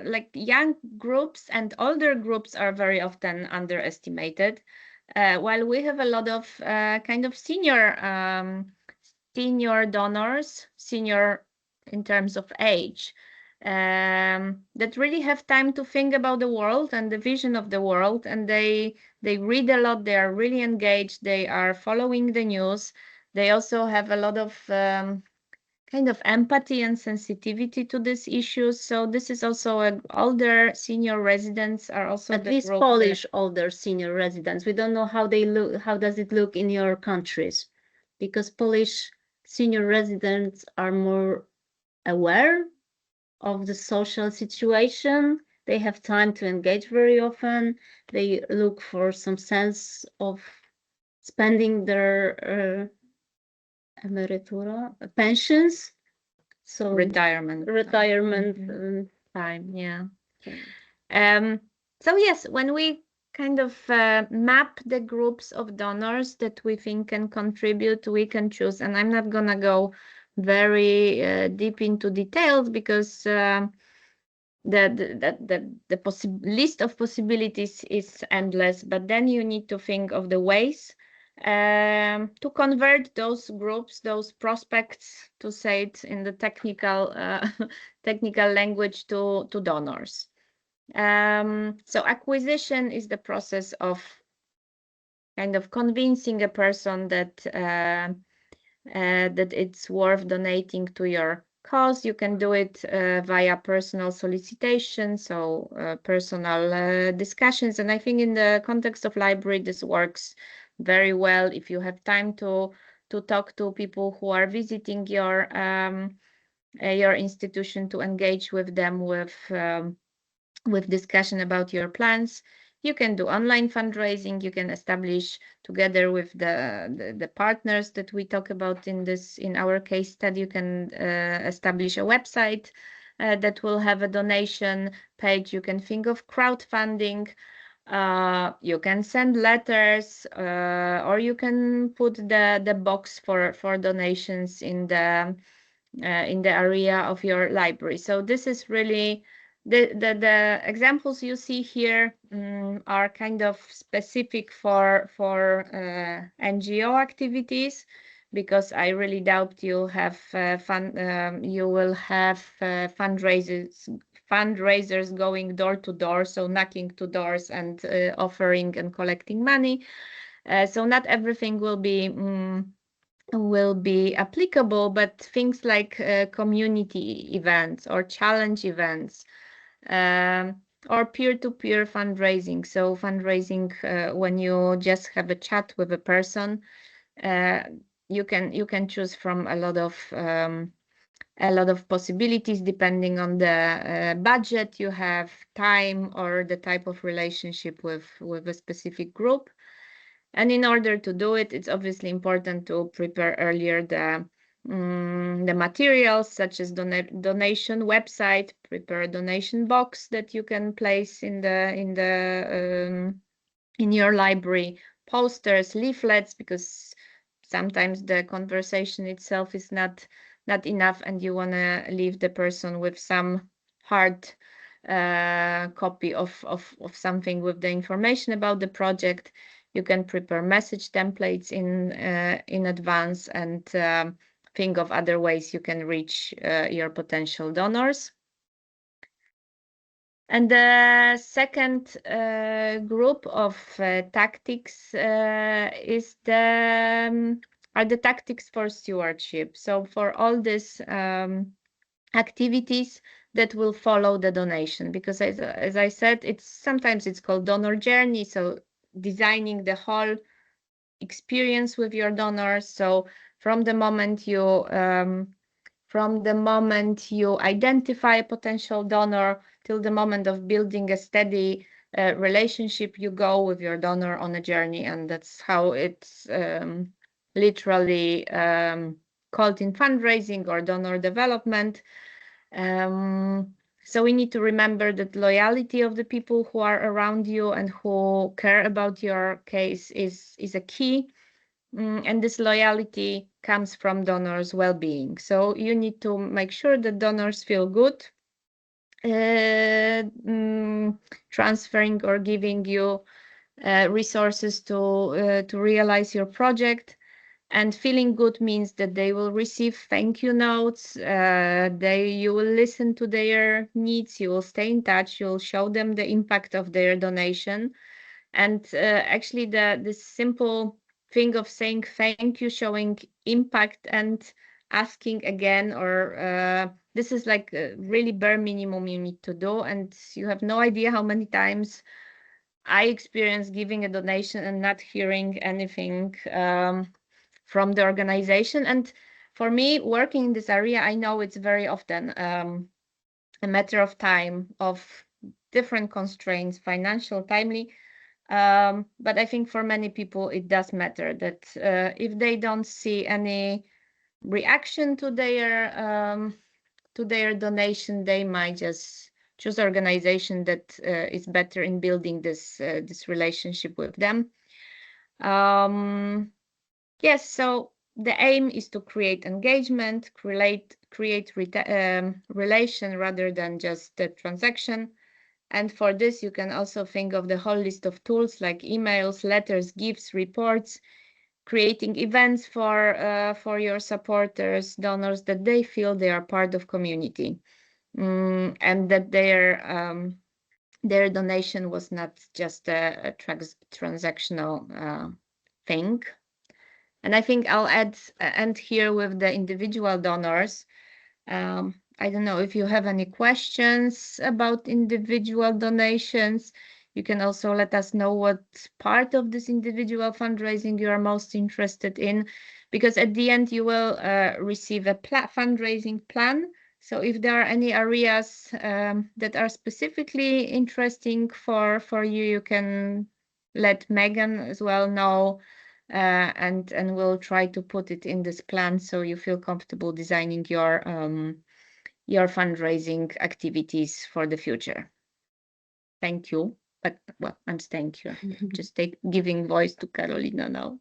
like young groups and older groups are very often underestimated, while we have a lot of kind of senior donors, senior in terms of age, that really have time to think about the world and the vision of the world, and they read a lot, they are really engaged, they are following the news. They also have a lot of kind of empathy and sensitivity to these issues. So this is also older senior residents are also at least Polish older senior residents. We don't know how they look. How does it look in your countries? Because Polish senior residents are more aware of the social situation. They have time to engage very often. They look for some sense of spending their emerytura, pensions, so retirement time. Yeah. So yes, when we kind of map the groups of donors that we think can contribute, we can choose. And I'm not gonna go very deep into details, because the list of possibilities is endless. But then you need to think of the ways to convert those groups, those prospects, to say it in the technical technical language, to donors. So acquisition is the process of kind of convincing a person that that it's worth donating to your cause. You can do it via personal solicitation, so personal discussions. And I think in the context of library, this works very well if you have time to talk to people who are visiting your institution, to engage with them with discussion about your plans. You can do online fundraising. You can establish, together with the partners that we talk about in our case study, you can establish a website that will have a donation page. You can think of crowdfunding. You can send letters, or you can put the box for donations in the area of your library. So this is really the examples you see here are kind of specific for NGO activities, because I really doubt you have you will have fundraisers going door to door, so knocking to doors and offering and collecting money. So not everything will be applicable, but things like community events or challenge events, or peer-to-peer fundraising. So fundraising when you just have a chat with a person, you can choose from a lot of possibilities depending on the budget you have, time, or the type of relationship with a specific group. And in order to do it, it's obviously important to prepare earlier the materials, such as donation website, prepare a donation box that you can place in your library, posters, leaflets, because sometimes the conversation itself is not enough, and you want to leave the person with some hard copy of something with the information about the project. You can prepare message templates in advance, and think of other ways you can reach your potential donors. And the second group of tactics are the tactics for stewardship. So for all these activities that will follow the donation, because as I said, sometimes it's called donor journey. So designing the whole experience with your donors. So from the moment you identify a potential donor till the moment of building a steady relationship, you go with your donor on a journey, and that's how it's literally called in fundraising or donor development. So we need to remember that loyalty of the people who are around you and who care about your case is a key. And this loyalty comes from donors' well-being. So you need to make sure that donors feel good transferring or giving you resources to realize your project. And feeling good means that they will receive thank you notes, you will listen to their needs, you will stay in touch, you will show them the impact of their donation. And actually this simple thing of saying thank you, showing impact, and asking again, or this is like a really bare minimum you need to do. And you have no idea how many times I experienced giving a donation and not hearing anything from the organization. And for me, working in this area, I know it's very often a matter of time, of different constraints, financial, timely. But I think for many people, it does matter that if they don't see any reaction to their donation, they might just choose organization that is better in building this relationship with them. Yes, so the aim is to create engagement, create relation rather than just the transaction. And for this, you can also think of the whole list of tools like emails, letters, gifts, reports, creating events for your supporters, donors, that they feel they are part of community, and that their donation was not just a transactional thing. And I think I'll end here with the individual donors. I don't know if you have any questions about individual donations. You can also let us know what part of this individual fundraising you are most interested in, because at the end you will receive a fundraising plan. So if there are any areas that are specifically interesting for you, you can let Megan as well know, and we'll try to put it in this plan so you feel comfortable designing your fundraising activities for the future. Thank you. But well, I'm staying here. Just giving voice to Karolina now.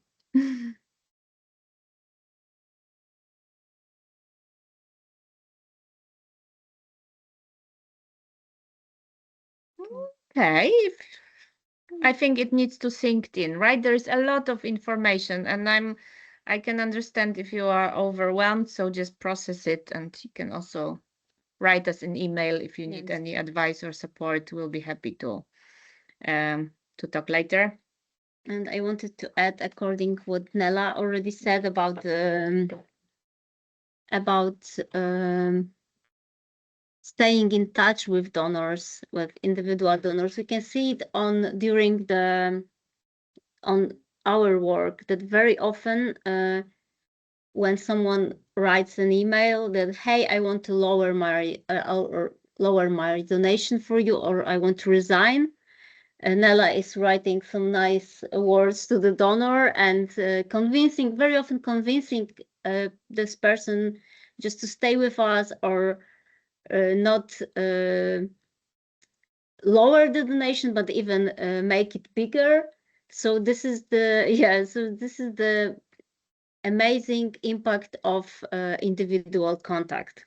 Okay. I think it needs to sink in, right? There's a lot of information, and I can understand if you are overwhelmed, so just process it, and you can also write us an email if you need Yes. any advice or support. We'll be happy to talk later. And I wanted to add, according what Nella already said about staying in touch with donors, with individual donors. We can see it on our work that very often when someone writes an email that, hey, I want to lower my donation for you, or I want to resign. Nella is writing some nice words to the donor and very often convincing this person just to stay with us or not lower the donation, but even make it bigger. So this is the amazing impact of individual contact.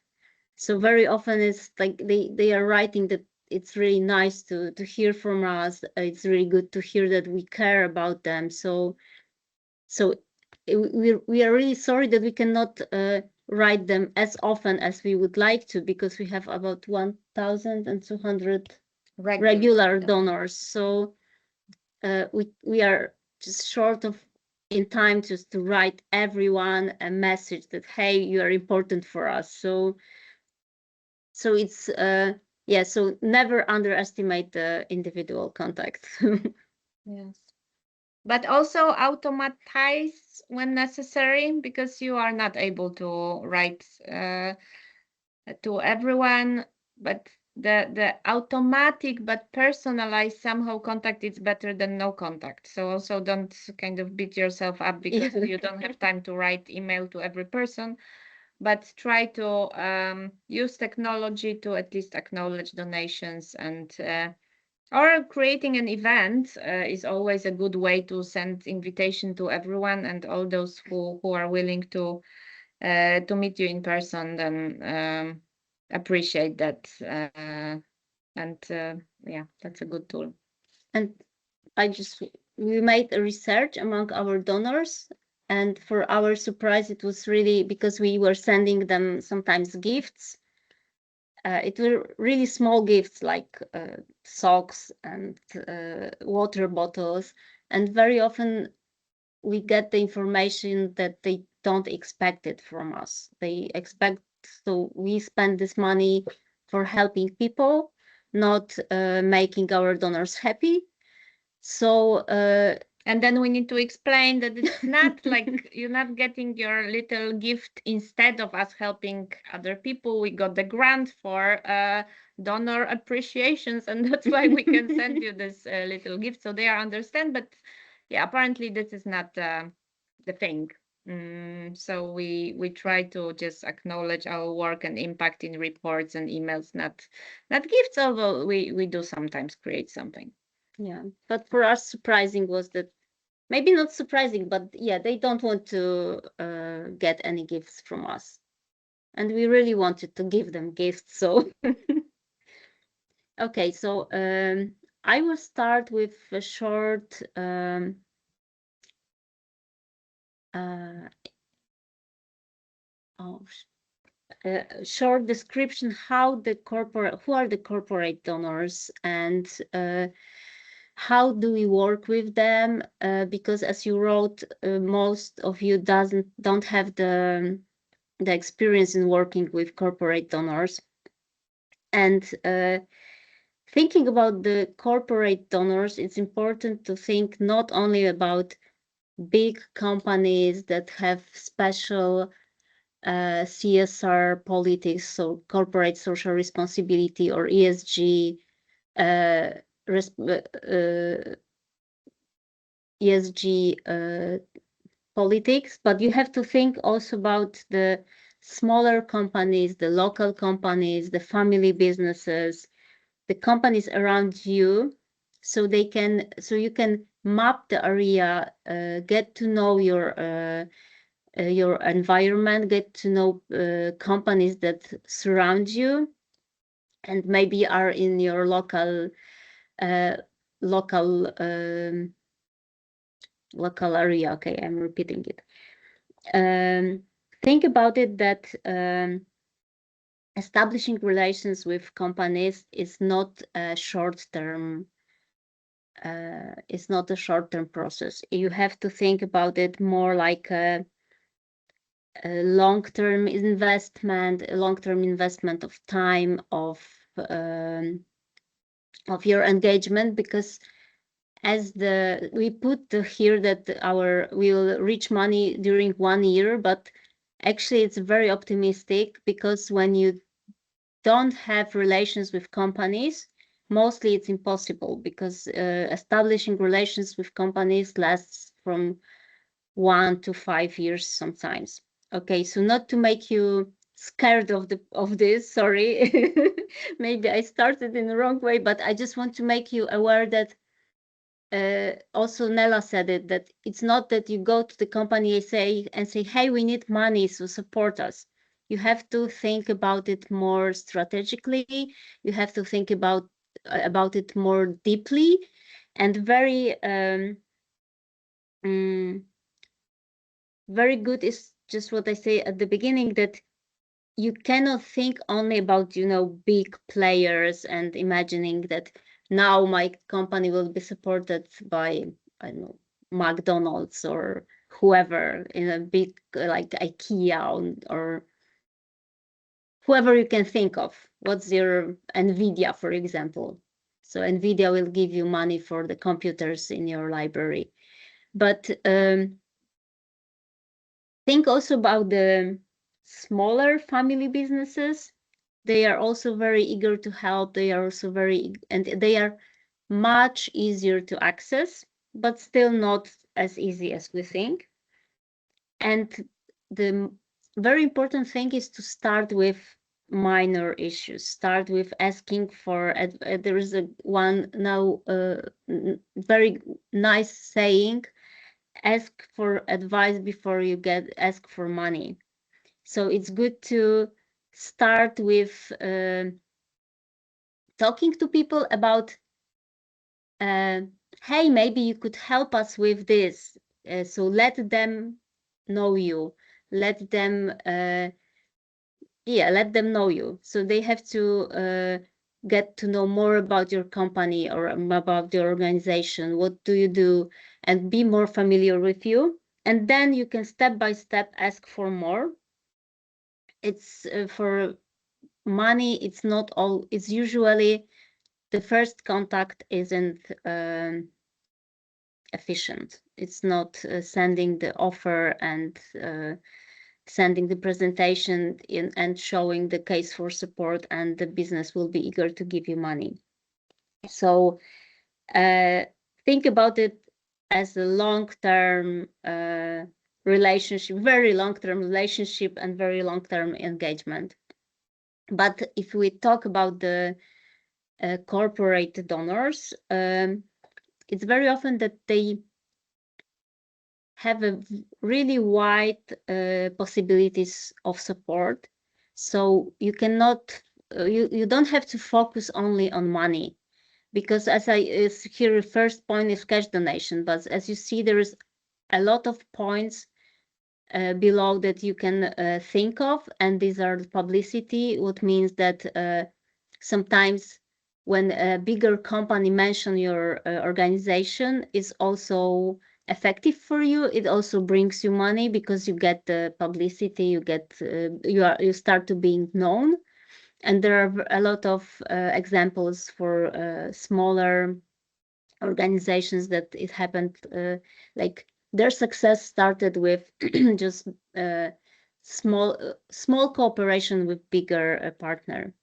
So very often it's like they are writing that it's really nice to hear from us. It's really good to hear that we care about them. So we are really sorry that we cannot write them as often as we would like to, because we have about 1,200 regular donors. So we are just short of in time just to write everyone a message that, hey, you are important for us. So it's so never underestimate the individual contact. Yes. But also automatize when necessary, because you are not able to write to everyone, but the automatic but personalized somehow contact is better than no contact. So also don't kind of beat yourself up because you don't have time to write email to every person, but try to use technology to at least acknowledge donations, and or creating an event is always a good way to send invitation to everyone, and all those who are willing to meet you in person, then appreciate that. Yeah, that's a good tool. And we made a research among our donors, and for our surprise, it was really, because we were sending them sometimes gifts. It were really small gifts like socks and water bottles, and very often we get the information that they don't expect it from us. They expect, so we spend this money for helping people, not making our donors happy. So and then we need to explain that it's not like you're not getting your little gift instead of us helping other people. We got the grant for donor appreciations, and that's why we can send you this little gift. So they understand, but yeah, apparently this is not the thing. So we try to just acknowledge our work and impact in reports and emails, not gifts, although we do sometimes create something. Yeah, but for us, surprising was that, maybe not surprising, but yeah, they don't want to get any gifts from us, and we really wanted to give them gifts. So okay, so I will start with a short short description who are the corporate donors, and how do we work with them, because as you wrote, most of you don't have the experience in working with corporate donors. And thinking about the corporate donors, it's important to think not only about big companies that have special CSR politics, so corporate social responsibility, or ESG, politics, but you have to think also about the smaller companies, the local companies, the family businesses, the companies around you, so you can map the area, get to know your environment, get to know companies that surround you and maybe are in your local area. Okay, I'm repeating it. Think about it that establishing relations with companies is not a short-term process. You have to think about it more like a long-term investment, of time, of your engagement, because as we put here that we will reach money during 1 year, but actually it's very optimistic, because when you don't have relations with companies, mostly it's impossible, because establishing relations with companies lasts from 1 to 5 years sometimes. Okay, so not to make you scared of this, sorry, maybe I started in the wrong way, but I just want to make you aware that also Nella said it, that it's not that you go to the company and say, hey, we need money, so support us. You have to think about it more strategically. You have to think about it more deeply, and very very good is just what I say at the beginning, that you cannot think only about, big players and imagining that now my company will be supported by, I don't know, McDonald's or whoever in a big, like IKEA or whoever you can think of. What's your NVIDIA, for example? So NVIDIA will give you money for the computers in your library. But think also about the smaller family businesses. They are also very eager to help. They are also and they are much easier to access, but still not as easy as we think. And the very important thing is to start with minor issues. Start with asking for, there is one now very nice saying, ask for advice before you ask for money. So it's good to start with talking to people about, hey, maybe you could help us with this. So let them know you. Let them, let them know you. So they have to get to know more about your company or about your organization. What do you do? And be more familiar with you. And then you can step by step ask for more. It's for money, it's not all, it's usually the first contact isn't efficient. It's not sending the offer and sending the presentation and showing the case for support, and the business will be eager to give you money. So think about it as a long-term relationship, very long-term relationship and very long-term engagement. But if we talk about the corporate donors, it's very often that they have a really wide possibilities of support. So you cannot, you don't have to focus only on money, because here, first point is cash donation, but as you see, there is a lot of points below that you can think of, and these are publicity, what means that sometimes when a bigger company mention your organization, is also effective for you. It also brings you money because you get the publicity, you get you start to being known. And there are a lot of examples for smaller organizations that it happened, like their success started with just small cooperation with bigger partner.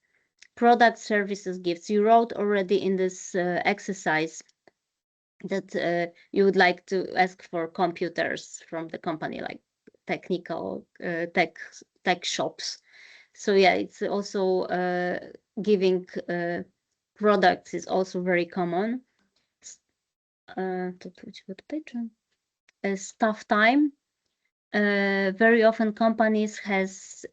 Product, services, gifts. You wrote already in this exercise that you would like to ask for computers from the company, like technical tech shops. So yeah, it's also giving products is also very common. Staff time. Very often companies has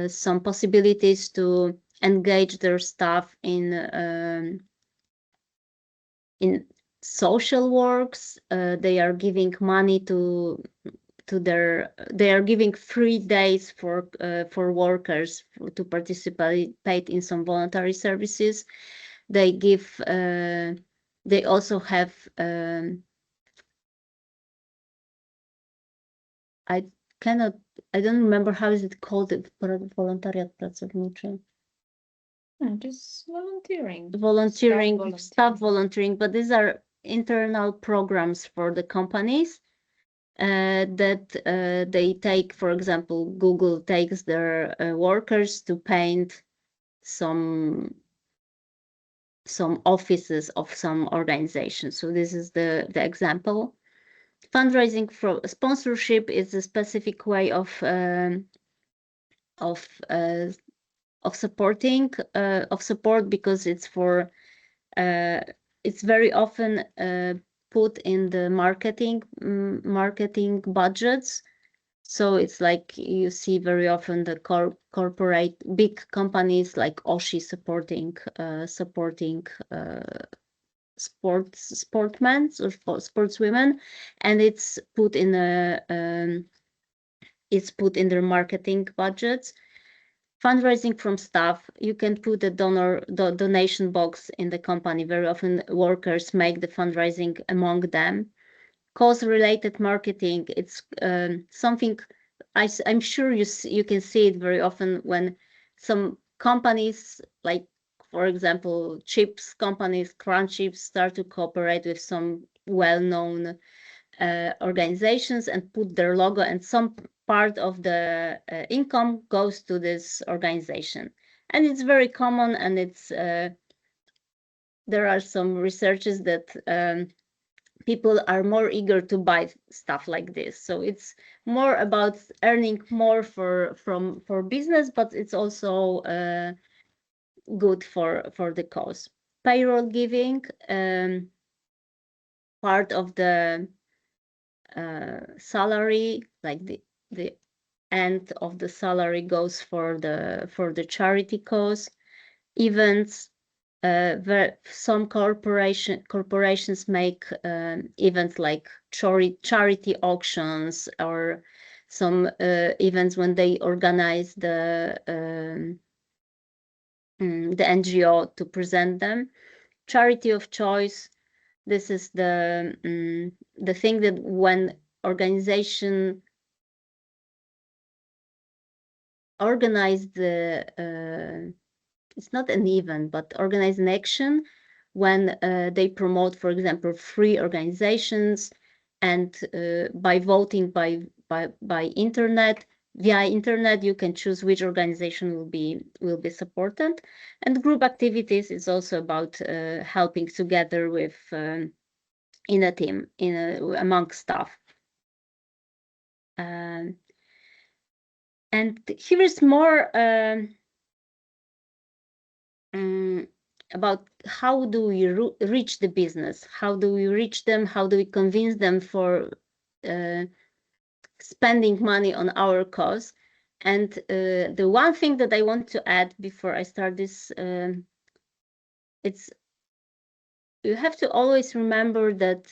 some possibilities to engage their staff in social works. They are giving money to to their, they are giving 3 days for workers to participate in some voluntary services. They give, they also have, I don't remember how is it called, wolontariat pracowniczy. Just volunteering. Staff volunteering, but these are internal programs for the companies that they take. For example, Google takes their workers to paint some offices of some organization. So this is the example. Fundraising for sponsorship is a specific way of supporting support, because it's for it's very often put in the marketing budgets. So it's like you see very often the corporate big companies like Oshi supporting sportsmen or sportswomen, and it's put in their marketing budgets. Fundraising from staff, you can put a donation box in the company. Very often workers make the fundraising among them. Cause-related marketing, it's something I'm sure you can see it very often when some companies, like for example chips companies, Crunch Chips, start to cooperate with some well-known organizations and put their logo, and some part of the income goes to this organization. And it's very common, and it's there are some researches that people are more eager to buy stuff like this. So it's more about earning more for business, but it's also good for the cause. Payroll giving, part of the salary, like the end of the salary goes for the charity cause. Events, some corporations make events like charity auctions, or some events when they organize the NGO to present them. Charity of choice, this is the thing that when organization organize the it's not an event, but organize an action when they promote, for example, free organizations, and by voting by internet, via internet, you can choose which organization will be supported. And group activities is also about helping together with in a team, among staff. And here is more about how do we reach the business, how do we reach them, how do we convince them for spending money on our cause. And the one thing that I want to add before I start this, it's you have to always remember that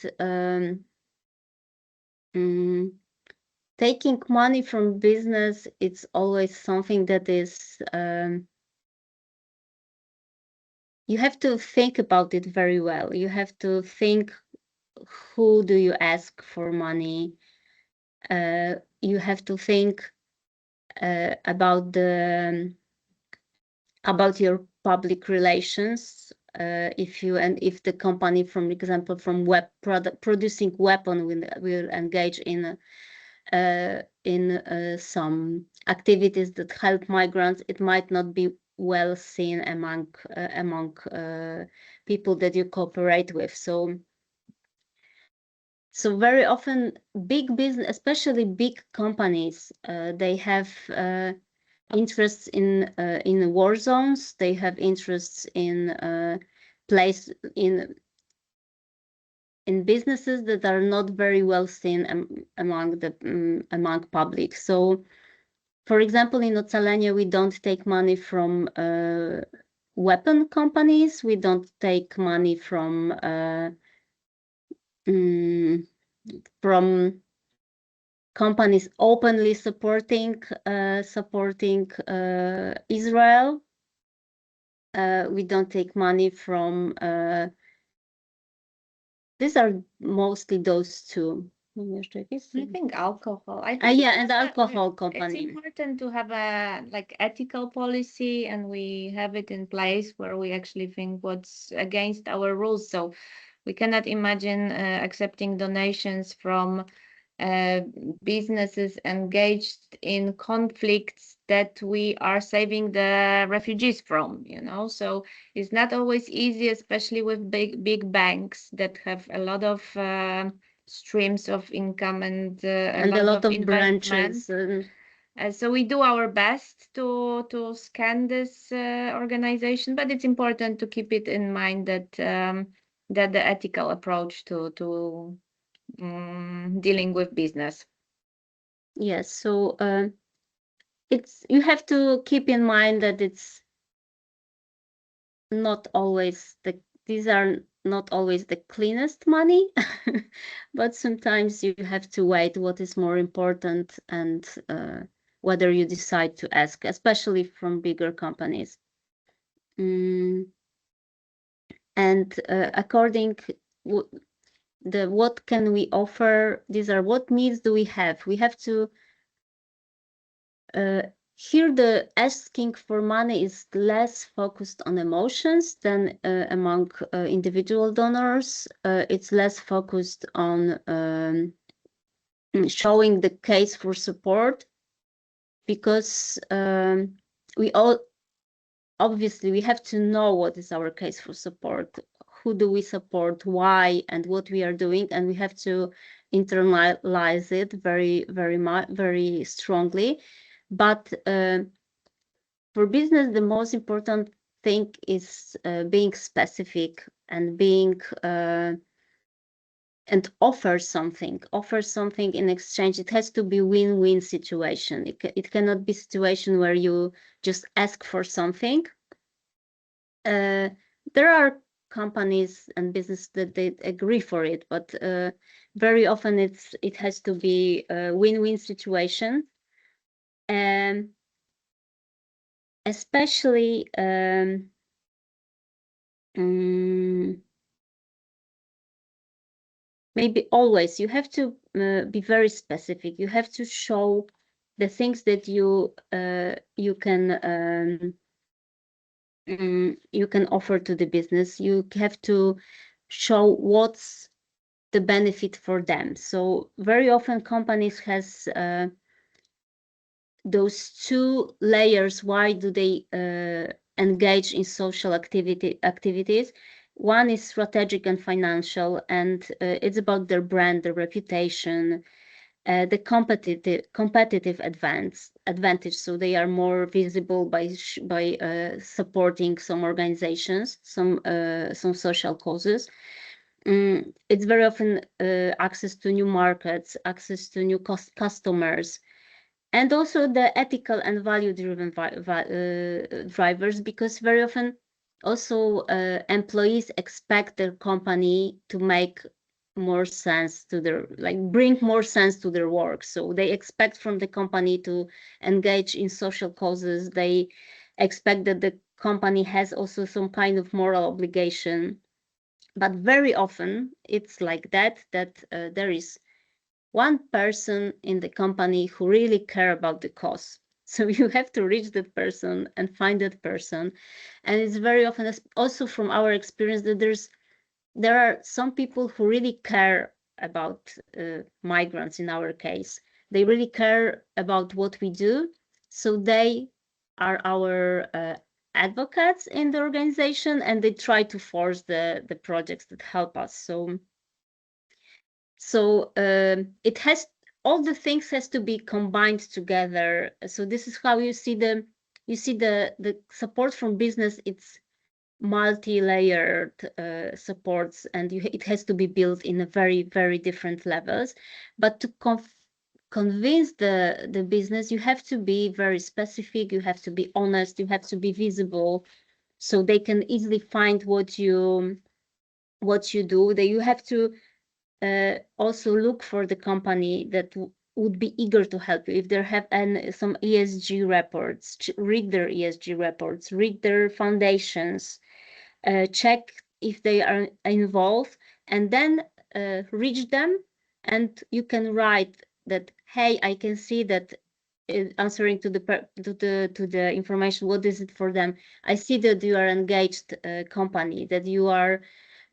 taking money from business, it's always something that is you have to think about it very well. You have to think, who do you ask for money? You have to think about your public relations. If the company, from example, from producing weapon will engage in some activities that help migrants, it might not be well seen among people that you cooperate with. So very often big business, especially big companies, they have interests in war zones. They have interests in in businesses that are not very well seen among public. So, for example, in Ocalenie, we don't take money from weapon companies. We don't take money from companies openly supporting Israel. We don't take money from. These are mostly those two. I think alcohol. Yeah, and the alcohol company. It's important to have a ethical policy, and we have it in place where we actually think what's against our rules. So we cannot imagine accepting donations from businesses engaged in conflicts that we are saving the refugees from, So it's not always easy, especially with big banks that have a lot of streams of income and a lot of branches. So we do our best to scan this organization, but it's important to keep it in mind that that the ethical approach to dealing with business. Yes, so you have to keep in mind that it's not always these are not always the cleanest money, but sometimes you have to weigh what is more important and whether you decide to ask, especially from bigger companies. And according what can we offer? These are what needs do we have? We have to here the asking for money is less focused on emotions than among individual donors. It's less focused on showing the case for support, because obviously we have to know what is our case for support, who do we support, why, and what we are doing, and we have to internalize it very strongly. But for business, the most important thing is being specific and being and offer something in exchange. It has to be win-win situation. It cannot be situation where you just ask for something. There are companies and business that they agree for it, but very often it has to be a win-win situation. And especially maybe always you have to be very specific. You have to show the things that you can offer to the business. You have to show what's the benefit for them. So very often companies has those two layers. Why do they engage in social activities? One is strategic and financial, and it's about their brand, their reputation, the competitive advantage. So they are more visible by supporting some organizations, some social causes. It's very often access to new markets, access to new customers, and also the ethical and value-driven drivers, because very often also employees expect their company to make more sense to bring more sense to their work. So they expect from the company to engage in social causes. They expect that the company has also some kind of moral obligation. But very often it's like that there is one person in the company who really care about the cause. So you have to reach that person and find that person. And it's very often, also from our experience, that there are some people who really care about migrants. In our case, they really care about what we do. So they are our advocates in the organization, and they try to force the projects that help us. So it has, all the things has to be combined together. So this is how you see the support from business. It's multi-layered supports, and it has to be built in a very different levels. But to convince the business, you have to be very specific. You have to be honest. You have to be visible, so they can easily find what you do. That you have to also look for the company that would be eager to help you. If they have some ESG reports, read their ESG reports, read their foundations, check if they are involved, and then reach them, and you can write that, hey, I can see that, answering to the information, what is it for them? I see that you are engaged company, that you are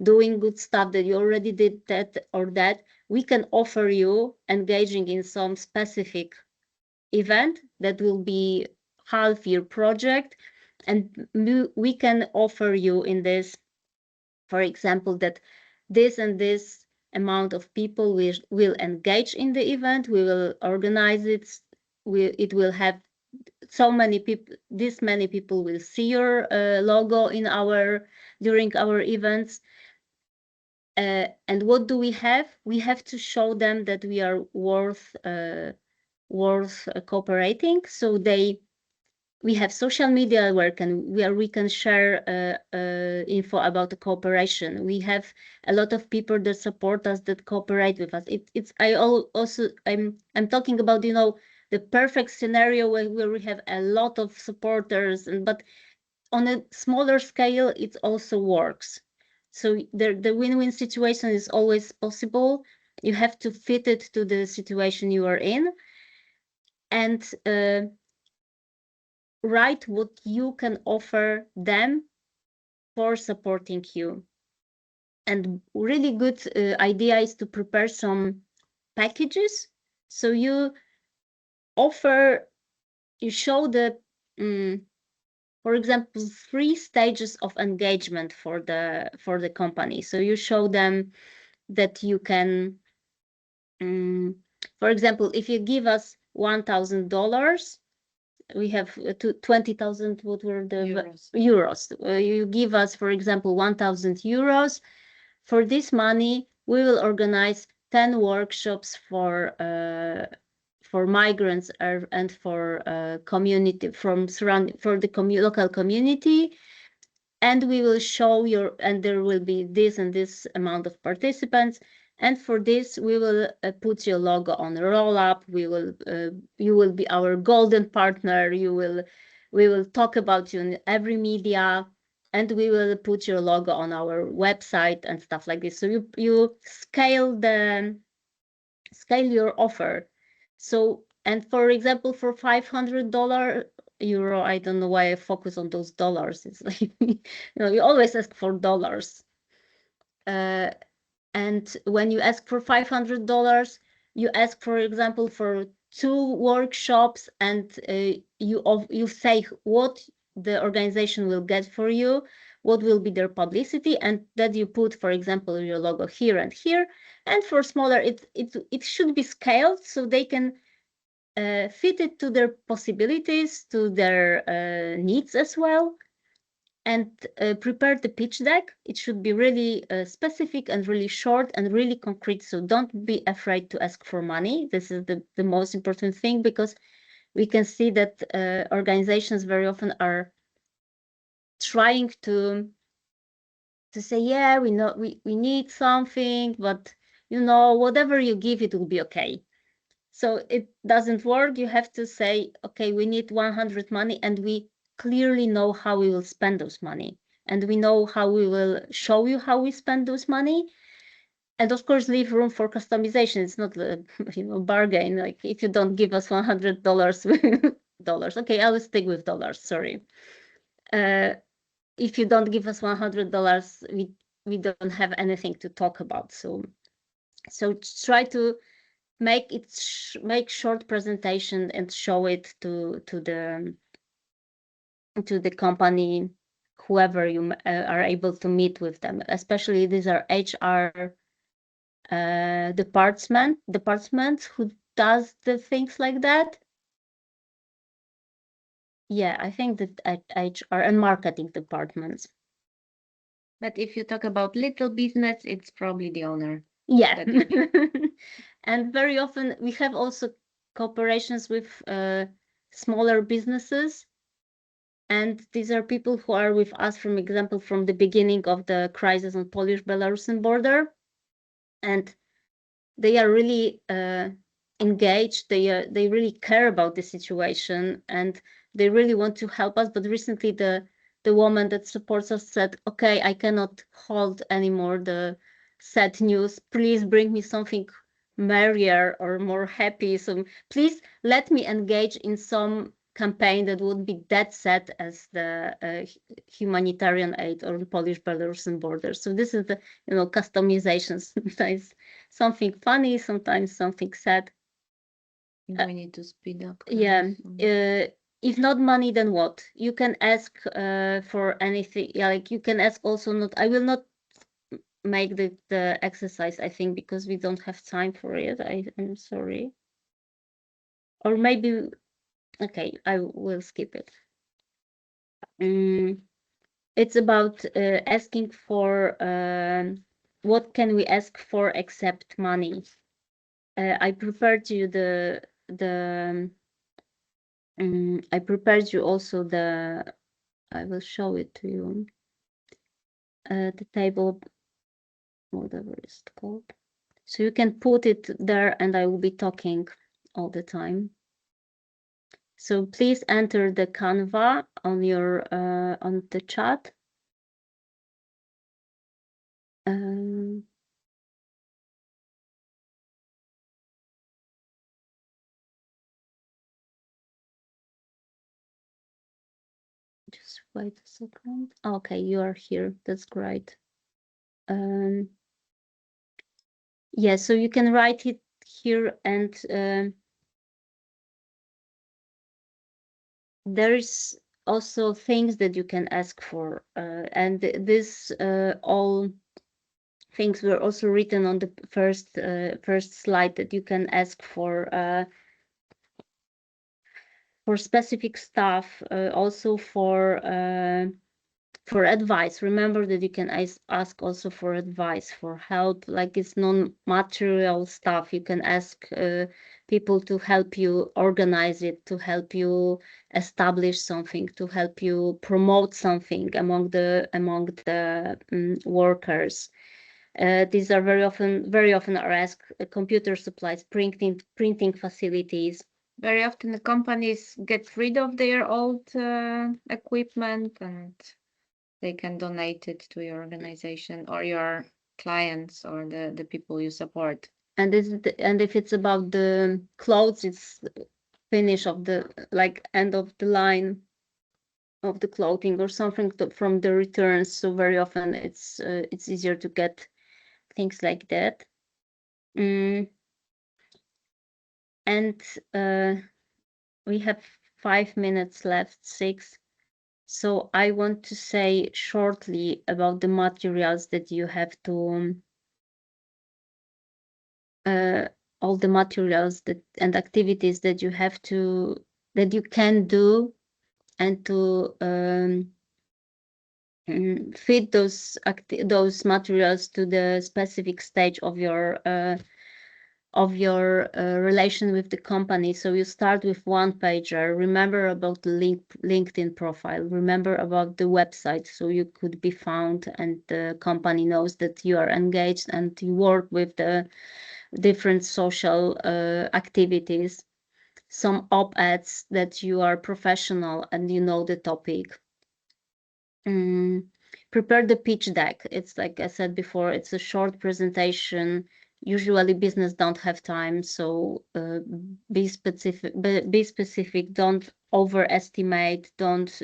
doing good stuff, that you already did that or that. We can offer you engaging in some specific event that will be half-year project, and we can offer you in this, for example, that this and this amount of people will engage in the event. We will organize it. It will have so many people. This many people will see your logo in during our events. And what do we have? We have to show them that we are worth cooperating. So we have social media where we can share info about the cooperation. We have a lot of people that support us, that cooperate with us. I'm talking about, the perfect scenario where we have a lot of supporters, but on a smaller scale, it also works. So the win-win situation is always possible. You have to fit it to the situation you are in, and write what you can offer them for supporting you. And really good idea is to prepare some packages. So you show for example, 3 stages of engagement for the company. So you show them that you can, for example, if you give us $1,000, we have 20,000, what were the euros? You give us, for example, 1,000 euros. For this money, we will organize 10 workshops for migrants and for community for the local community, and we will show and there will be this and this amount of participants. And for this, we will put your logo on a roll-up. You will be our golden partner. We will talk about you in every media, and we will put your logo on our website and stuff like this. So you scale your offer. So, and for example, for $500 euro, I don't know why I focus on those dollars. It's like, you always ask for dollars. And when you ask for $500, you ask, for example, for 2 workshops, and you say what the organization will get for you, what will be their publicity, and that you put, for example, your logo here and here. And for smaller, it should be scaled so they can fit it to their possibilities, to their needs as well. And prepare the pitch deck. It should be really specific and really short and really concrete. So don't be afraid to ask for money. This is the most important thing, because we can see that organizations very often are trying to say, yeah, we know we need something, but whatever you give, it will be okay. So it doesn't work. You have to say, okay, we need 100 money, and we clearly know how we will spend those money, and we know how we will show you how we spend those money. And of course, leave room for customization. It's not a bargain. Like, if you don't give us $100 dollars, okay, I will stick with dollars, sorry. If you don't give us $100, we don't have anything to talk about. So try to make short presentation and show it to the company, whoever you are able to meet with them. Especially these are HR departments who does the things like that. Yeah, I think that HR and marketing departments. But if you talk about little business, it's probably the owner. Yeah. And very often we have also cooperations with smaller businesses. And these are people who are with us, from example, from the beginning of the crisis on Polish-Belarusian border. And they are really engaged. They really care about the situation and they really want to help us. But recently the woman that supports us said, okay, I cannot hold anymore the sad news. Please bring me something merrier or more happy. So please let me engage in some campaign that would be that sad as the humanitarian aid or Polish-Belarusian border. So this is the, customization. Sometimes something funny, sometimes something sad. We need to speed up. Yeah. If not money, then what? You can ask for anything. Yeah, like you can ask also not. I will not make the exercise, I think, because we don't have time for it. I'm sorry. Or maybe, okay, I will skip it. It's about asking for what can we ask for except money. I prepared you I prepared you also I will show it to you. The table, whatever it's called. So you can put it there and I will be talking all the time. So please enter the Canva on your on the chat. Just wait a second. Okay, you are here. That's great. Yeah, so you can write it here and there is also things that you can ask for. And this all things were also written on the first slide that you can ask for specific stuff, also for advice. Remember that you can ask also for advice, for help, like it's non-material stuff. You can ask people to help you organize it, to help you establish something, to help you promote something among the workers. These are very often are asked computer supplies, printing facilities. Very often the companies get rid of their old equipment and they can donate it to your organization or your clients or the people you support. And if it's about the clothes, it's finish of the end of the line of the clothing or something from the returns. So very often it's easier to get things like that. And we have 5 minutes left, 6. So I want to say shortly about the materials that you have to all the materials and activities that you have to that you can do and to fit those materials to the specific stage of your relation with the company. So you start with one pager. Remember about the LinkedIn profile. Remember about the website, so you could be found and the company knows that you are engaged and you work with the different social activities. Some op-eds that you are professional and you know the topic. Prepare the pitch deck. It's like I said before, it's a short presentation. Usually business don't have time, so be specific. Don't overestimate. Don't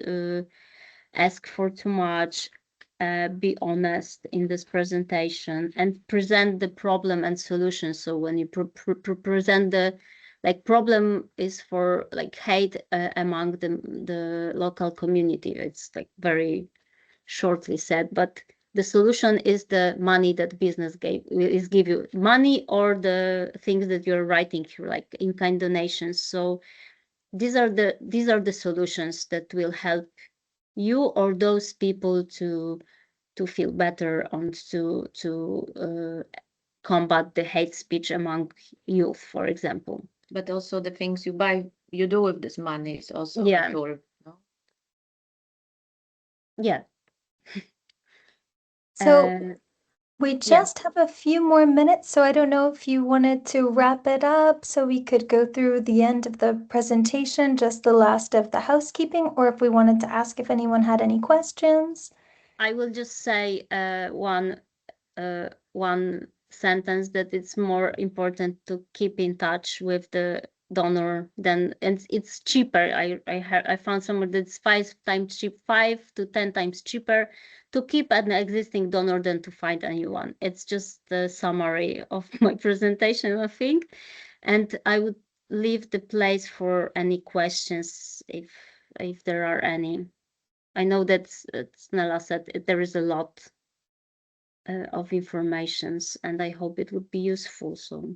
ask for too much. Be honest in this presentation and present the problem and solution. So when you present the problem is for hate among the local community. It's very shortly said, but the solution is the money that business give you money or the things that you're writing here, like in-kind donations. So these are the solutions that will help you or those people to feel better and to combat the hate speech among youth, for example. But also the things you do with this money is also a tool, no? Yeah. So We just have a few more minutes, so I don't know if you wanted to wrap it up so we could go through the end of the presentation, just the last of the housekeeping, or if we wanted to ask if anyone had any questions. I will just say one sentence, that it's more important to keep in touch with the donor than, and it's cheaper. I found somewhere that's 5 to 10 times cheaper to keep an existing donor than to find a new one. It's just the summary of my presentation, I think, and I would leave the place for any questions if there are any. I know that Snella said there is a lot of informations, and I hope it would be useful. So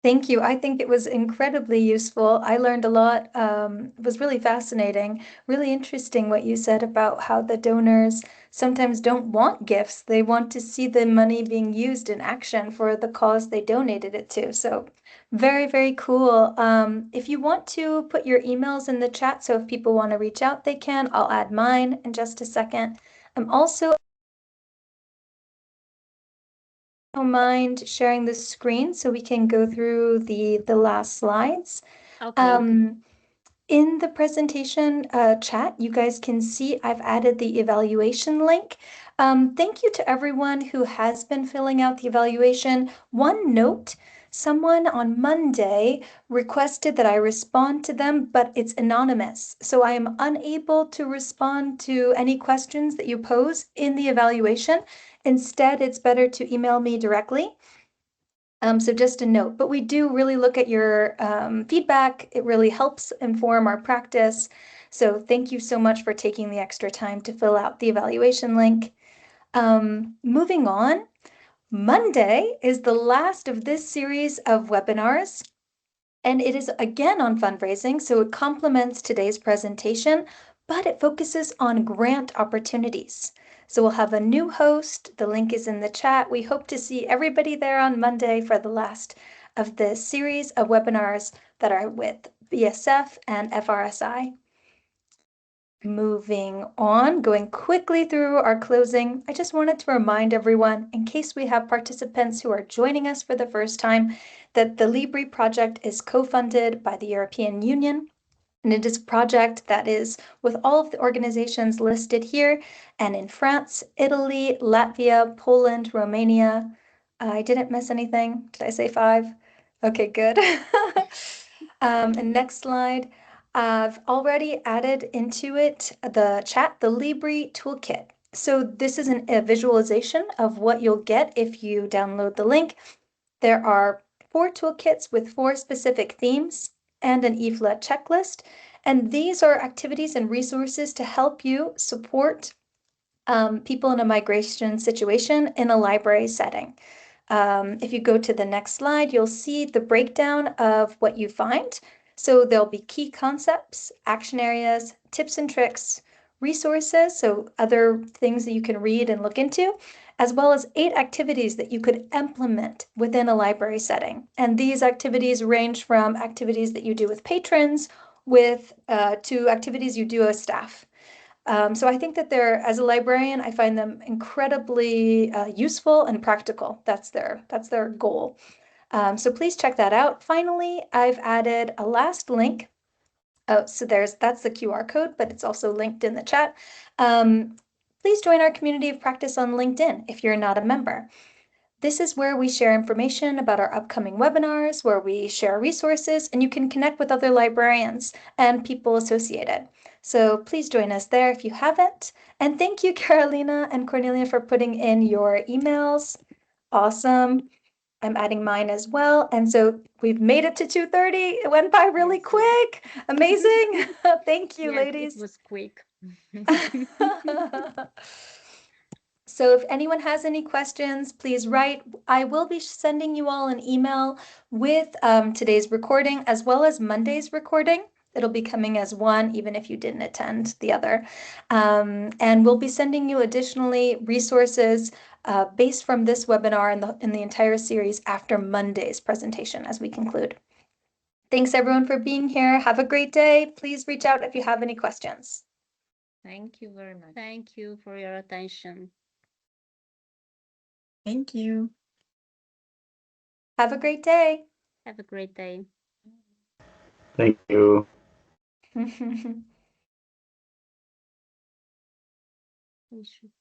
Thank you. I think it was incredibly useful. I learned a lot. It was really fascinating, really interesting what you said about how the donors sometimes don't want gifts. They want to see the money being used in action for the cause they donated it to. So very, very cool. If you want to put your emails in the chat, so if people want to reach out, they can. I'll add mine in just a second. I'm also don't mind sharing the screen so we can go through the last slides. okay. In the presentation chat, you guys can see I've added the evaluation link. Thank you to everyone who has been filling out the evaluation. One note, someone on Monday requested that I respond to them, but it's anonymous. So I am unable to respond to any questions that you pose in the evaluation. Instead, it's better to email me directly. So just a note, but we do really look at your feedback. It really helps inform our practice. So thank you so much for taking the extra time to fill out the evaluation link. Moving on, Monday is the last of this series of webinars. And it is again on fundraising, so it complements today's presentation, but it focuses on grant opportunities. So we'll have a new host. The link is in the chat. We hope to see everybody there on Monday for the last of the series of webinars that are with BSF and FRSI. Moving on, going quickly through our closing, I just wanted to remind everyone, in case we have participants who are joining us for the first time, that the LiBri project is co-funded by the European Union. And it is a project that is with all of the organizations listed here and in France, Italy, Latvia, Poland, Romania. I didn't miss anything. Did I say 5? Okay, good. And next slide. I've already added into it the chat, the LiBri toolkit. So this is a visualization of what you'll get if you download the link. There are 4 toolkits with 4 specific themes and an EFLA checklist. And these are activities and resources to help you support people in a migration situation in a library setting. If you go to the next slide, you'll see the breakdown of what you find. So there'll be key concepts, action areas, tips and tricks, resources, so other things that you can read and look into, as well as 8 activities that you could implement within a library setting. And these activities range from activities that you do with patrons to activities you do as staff. So I think that as a librarian, I find them incredibly useful and practical. That's their goal. So please check that out. Finally, I've added a last link. Oh, so that's the QR code, but it's also linked in the chat. Please join our community of practice on LinkedIn if you're not a member. This is where we share information about our upcoming webinars, where we share resources, and you can connect with other librarians and people associated. So please join us there if you haven't. And thank you, Karolina and Kornelia, for putting in your emails. Awesome. I'm adding mine as well. And so we've made it to 2:30. It went by really quick. Amazing. Thank you, ladies. It was quick. So if anyone has any questions, please write. I will be sending you all an email with today's recording as well as Monday's recording. It'll be coming as one, even if you didn't attend the other. And we'll be sending you additionally resources based from this webinar and the entire series after Monday's presentation as we conclude. Thanks everyone for being here. Have a great day. Please reach out if you have any questions. Thank you very much. Thank you for your attention. Thank you. Have a great day. Have a great day. Thank you. We should